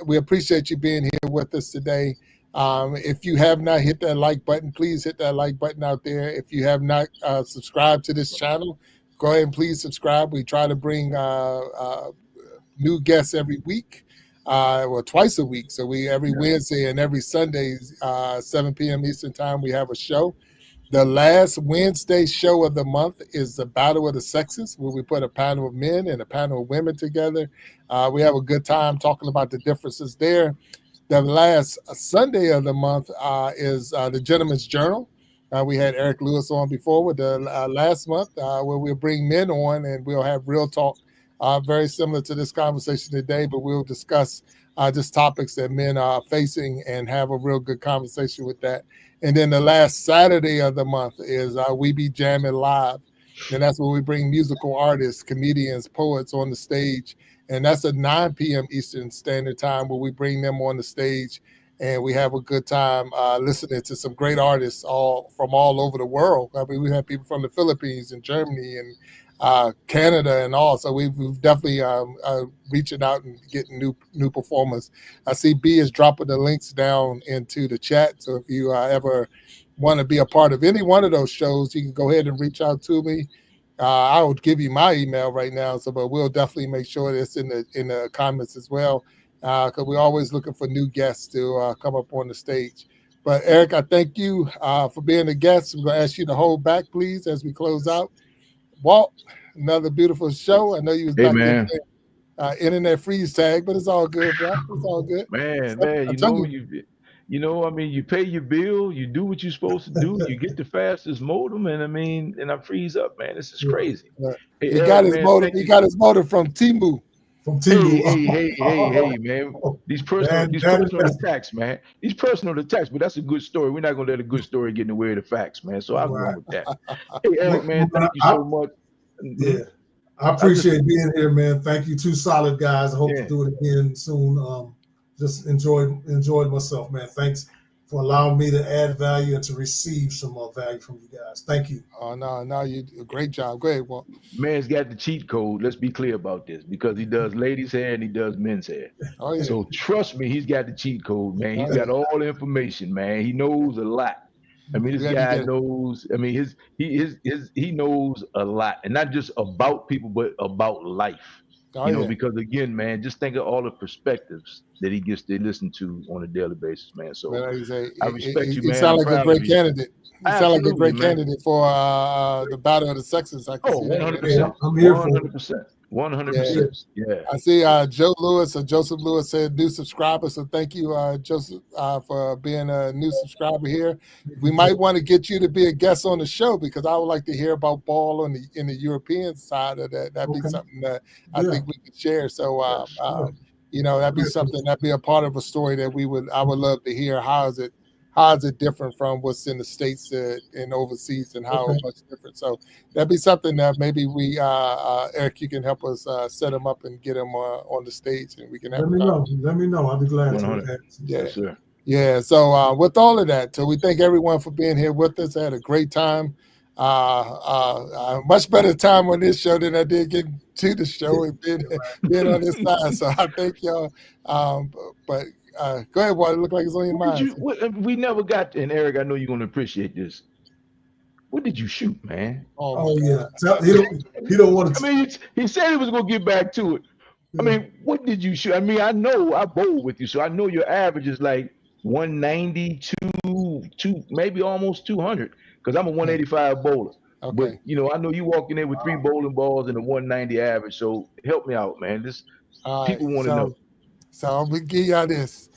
We appreciate you being here with us today. If you have not hit that like button, please hit that like button out there. If you have not subscribed to this channel, go ahead and please subscribe. We try to bring new guests every week, or twice a week. So every Wednesday and every Sunday, 7 p.m. Eastern time, we have a show. The last Wednesday show of the month is the Battle of the Sexes, where we put a panel of men and a panel of women together. We have a good time talking about the differences there. The last Sunday of the month is the Gentleman's Journal. We had Eric Lewis on before with the last month, where we'll bring men on and we'll have real talk, very similar to this conversation today, but we'll discuss just topics that men are facing and have a real good conversation with that. And then the last Saturday of the month is We Be Jamming Live. And that's where we bring musical artists, comedians, poets on the stage. And that's at 9 p.m. Eastern Standard Time, where we bring them on the stage and we have a good time listening to some great artists from all over the world. I mean, we have people from the Philippines and Germany and Canada and all. So we've definitely reaching out and getting new performers. I see B is dropping the links down into the chat. So if you ever want to be a part of any one of those shows, you can go ahead and reach out to me. I will give you my email right now. But we'll definitely make sure it's in the comments as well, because we're always looking for new guests to come up on the stage. But Eric, I thank you for being a guest. I'm going to ask you to hold back, please, as we close out. Walt, another beautiful show. I know you was back there internet freeze tag, but it's all good, bro. It's all good. Man, I mean, you pay your bill, you do what you're supposed to do, you get the fastest modem, and I freeze up, man. This is crazy. Yeah. Hey, He Eric, got his man, motor. He got his motor from Timu. Hey, man. These personal attacks, man. These personal attacks, but that's a good story. We're not gonna let a good story get in the way of the facts, man. So I'll go on with that. Hey, Eric, man, thank you so much. Yeah. I appreciate being here, man. Thank you. Two solid guys. I hope to do it again soon. Just enjoyed myself, man. Thanks for allowing me to add value and to receive some more value from you guys. Thank you. Oh, no, you do a great job. Go ahead, Walt. Man's got the cheat code. Let's be clear about this, because he does ladies' hair and he does men's hair. Oh, yeah. So trust me, he's got the cheat code, man. He's got all the information, man. He knows a lot. I mean, this guy knows. I mean, he knows a lot, and not just about people, but about life. Because again, man, just think of all the perspectives that he gets to listen to on a daily basis, man. So I respect you, man. You sound like a great candidate. You sound like a great man. candidate for the Battle of the Sexes. I can see 100%. I'm here 100%. 100%. Yeah. I see Joseph Lewis said new subscriber. So thank you, Joseph, for being a new subscriber here. We might want to get you to be a guest on the show, because I would like to hear about ball in the European side of that. That'd be something that I think we could share. So that'd be something, that'd be a part of a story that I would love to hear. How is it different from what's in the States and overseas, and how much different? So that'd be something that maybe Eric, you can help us set him up and get him on the stage, and we can have Let me know. I'll be glad to. Yes, sir. Yeah. So with all of that, so we thank everyone for being here with us. I had a great time. Much better time on this show than I did getting to the show and being on this side. So I thank y'all. But go ahead, Wally. Look like it's on your What did mind. you? What, we never got. And Eric, I know you're gonna appreciate this. What did you shoot, man? Oh my Oh God. yeah. He don't want I to. mean, he said he was gonna get back to it. I Yeah. mean, what did you shoot? I mean, I know I bowled with you, so I know your average is like 192, maybe almost 200, because I'm a 185 bowler. But Okay. I know you walked in there with three Wow. bowling balls and a 190 average. So help me out, man. This All right. people want to know. So I'm gonna give y'all this.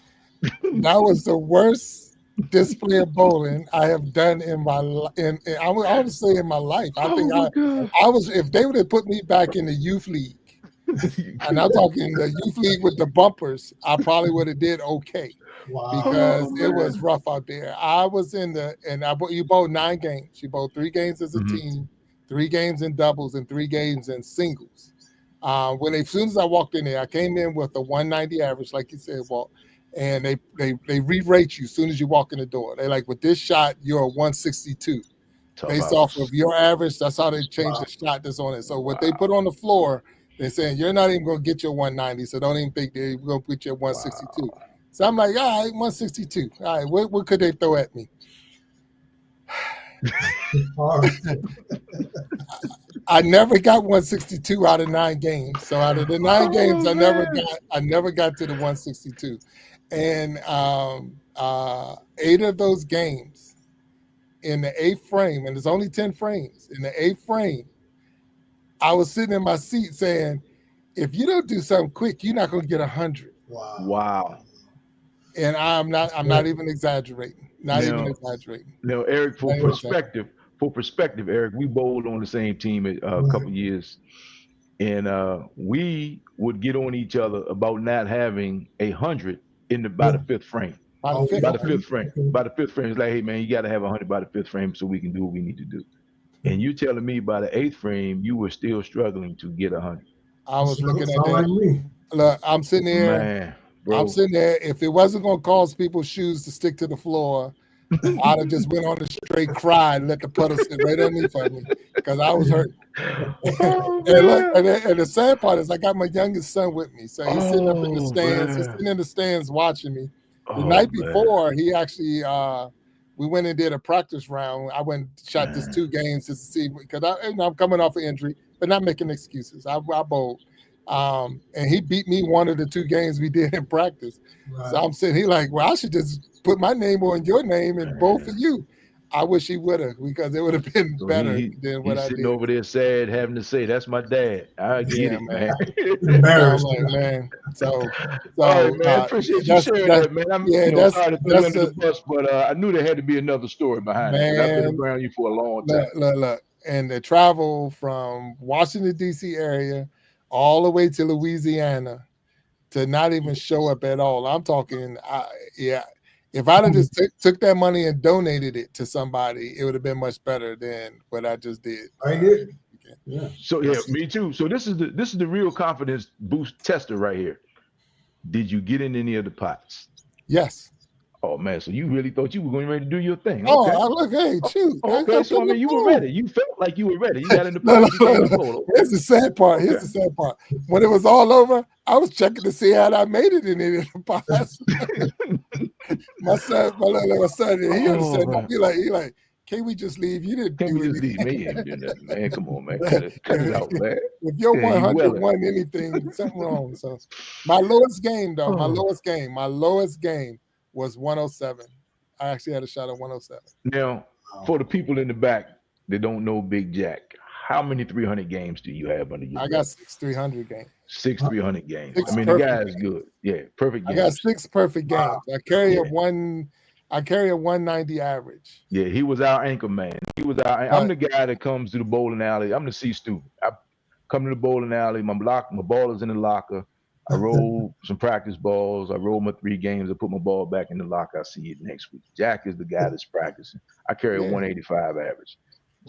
That was the worst display of bowling I have done in my I would say in my life. I think Oh my god! I was, if they would have put me back in the youth league, and I'm talking the youth league with the bumpers, I probably would have did okay Wow. because Oh it was man. rough out there. I was in the and you bowled 9 games. You bowled 3 games as a Hmm. team, 3 games in doubles, and 3 games in singles. As soon as I walked in there, I came in with a 190 average, like you said, Walt, and they re-rate you as soon as you walk in the door. They like, with this shot, you're a 162 Tough based off of house. your average. That's how they change Wow. the shot that's on it. So what they put Wow. on the floor, they're saying you're not even going to get your 190. So don't even think they're going to put you at 162. Wow. So I'm like, all right, 162. All right, what could they throw at me? Wow. I never got 162 out of 9 games. So out of the 9 games, Oh man. I never got to the 162. And 8 of those games in the 8th frame, and there's only 10 frames. In the 8th frame, I was sitting in my seat saying, if you don't do something quick, you're not going to get 100. Wow. Wow. And I'm not even exaggerating. Not even Now, exaggerating. now, Eric, Not even exaggerating. for perspective, Eric, we bowled on the same team a couple Right. years, and we would get on each other about not having 100 by Yeah. the fifth frame. By the Oh, fifth By the okay. frame. fifth frame. Okay. By the fifth frame, it's like, hey man, you got to have 100 by the fifth frame so we can do what we need to do. And you telling me by the eighth frame, you were still struggling to get 100. I That was looking at sound that. like me. Look, I'm sitting there. Man, I'm bro. sitting there. If it wasn't going to cause people's shoes to stick to the floor, I'd have just went on the straight cry and let the puddle sit right underneath of me because I was hurt. Oh And look, man. and the sad part is I got my youngest son with me, so he's sitting up in the Oh stands. He's man. sitting in the stands watching me. The Oh night man. before, he actually we went and did a practice round. I went and shot this Man. 2 games just to see because I'm coming off an injury, but not making excuses. I bowled, and he beat me one of the 2 games we did in practice. So Right. I'm sitting here like, well, I should just put my name on your name and both of Man. you. I wish he would have because it would have been So better than what he's I sitting did. over there sad, having to say, "That's my dad." I get Yeah, it, man. man. So I'm Embarrassed. like, man. So All right, so man. Appreciate you that's sharing that's that, man. I'm yeah, sorry to throw you that's under the a bus, but I knew there had to be another story behind it because I've been man. around you for a long time. Look. And the travel from Washington D.C. area all the way to Louisiana to not even show up at all. I'm talking, yeah. If I'd have just took that money and donated it to somebody, it would have been much better than what I just did. I get it. Yeah. So yeah, me too. So this is the real confidence boost tester right here. Did you get in any of the pots? Yes. Oh man, so you really thought you were going ready to do your thing? Oh, Okay. I look, hey, shoot, I Okay, so I couldn't mean, have you were moved. ready. You felt like you were ready. You got in the No, pot. You came to bowl. Here's Okay. the sad part. Here's Okay. the sad part. When it was all over, I was checking to see how I made it in any of the pots. My son, he understood. Oh, He like, can we just leave? You didn't can't we do just leave anything. me and do nothing, man? Come on, man. Cut it out, man. If your Yeah, you 100 welling. won anything, something wrong. So my Oh. lowest game was 107. I actually had a shot at 107. Now, Wow. for the people in the back that don't know Big Jack, how many 300 games do you have under your I got belt? 6 300 games. Six 300 games. I Six mean, the perfect guy is games. good. Yeah, perfect I got games. 6 perfect games. Wow. Yeah. I carry a 190 average. Yeah, he was our anchor man. I'm But the guy that comes to the bowling alley. I'm the C student. I come to the bowling alley. My ball is in the locker. I roll some practice balls. I roll my 3 games. I put my ball back in the locker. I see you next week. Jack is the guy that's practicing. I carry a yeah, 185 average.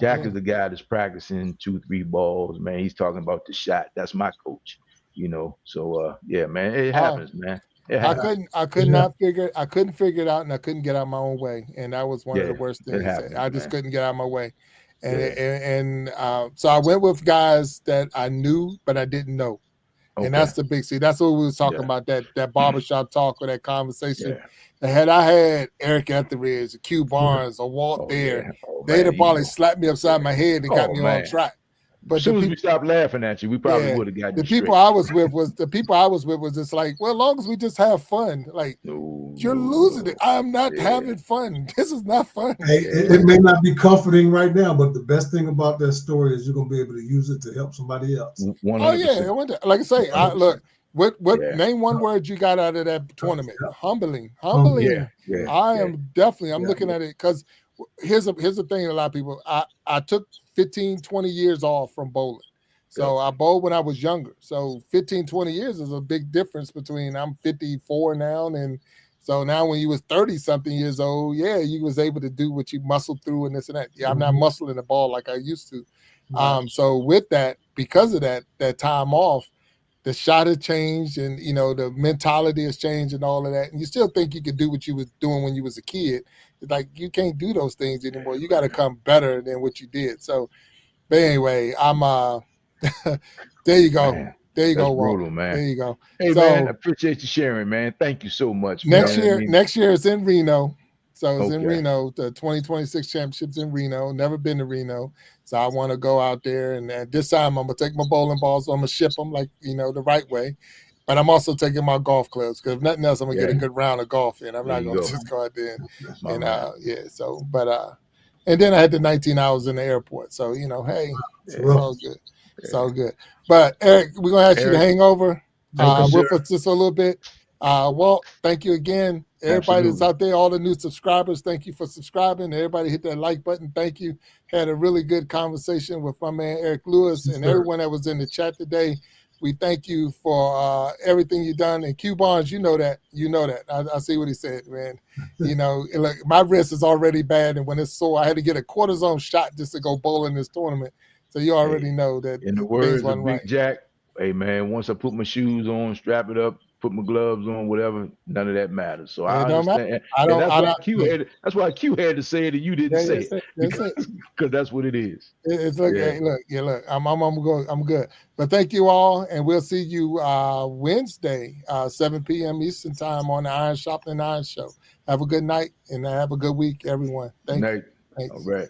Jack yeah. is the guy that's practicing 2, 3 balls. Man, he's talking about the shot. That's my coach. So yeah, man, it Uh, happens, man. It happens. Yeah. I couldn't figure it out and I couldn't get out my own way. And that was one of the Yeah, worst it things. happens, I just man. couldn't get out of my way. So I went with guys that I knew but I didn't know. And that's the big see. That's what we was talking about, that barbershop talk or that conversation. Had I had Eric Etheridge, Q Barnes, or Walt there, they'd have probably slapped me upside my head and got me on track. But as soon as we stopped laughing at you, we probably would have gotten the people I was with was just like, well, as long as we just have fun. Like, you're losing it. I'm not having fun. This is not fun. Hey, it may not be comforting right now, but the best thing about that story is you're gonna be able to use it to help somebody else. 100%. Oh yeah, like I say, look. What name one word you got out of that tournament? Humbling. Yeah. I am definitely. I'm looking at it because here's the thing. A lot of people. I took 15, 20 years off from bowling. So I bowled when I was younger. So 15, 20 years is a big difference between I'm 54 now. And so now when you was 30 something years old, you was able to do what you muscled through and this and that. Yeah, I'm not muscling the ball like I used to. So with that, because of that time off, the shot has changed and, the mentality has changed and all of that. And you still think you could do what you was doing when you was a kid. It's like, you can't do those things anymore. You got to come better than what you did. So, but anyway, I'm, there you go. Man, there you go, Walt. Brutal, man. There you go. Hey, man, I appreciate you sharing, man. Thank you so much. Next year it's in Reno. So it's in Reno. The 2026 championships in Reno. Never been to Reno. So I want to go out there. And this time I'm going to take my bowling balls. I'm going to ship them like, the right way. But I'm also taking my golf clubs because if nothing else, I'm going to get a good round of golf in. I'm not going to just go out there and then I had the 19 hours in the airport. So, hey, it's all good. It's all good. But Eric, we're going to ask you to hang over with us just a little bit. Walt, thank you again. Everybody that's out there, all the new subscribers, thank you for subscribing. Everybody hit that like button. Thank you. Had a really good conversation with my man, Eric Lewis, and everyone that was in the chat today. We thank you for everything you've done. And Q Barnes, you know that. I see what he said, man. Look, my wrist is already bad, and when it's sore, I had to get a cortisone shot just to go bowl in this tournament. So you already know that. In the words of Big Jack, hey, man, once I put my shoes on, strap it up, put my gloves on, whatever, none of that matters. So I understand. That's why Q had to say it and you didn't say it. Because that's what it is. It's like, look, I'm good. But thank you all, and we'll see you Wednesday, 7 p.m. Eastern time on the Iron Sharpening Iron Show. Have a good night and have a good week, everyone. Thank you. All right.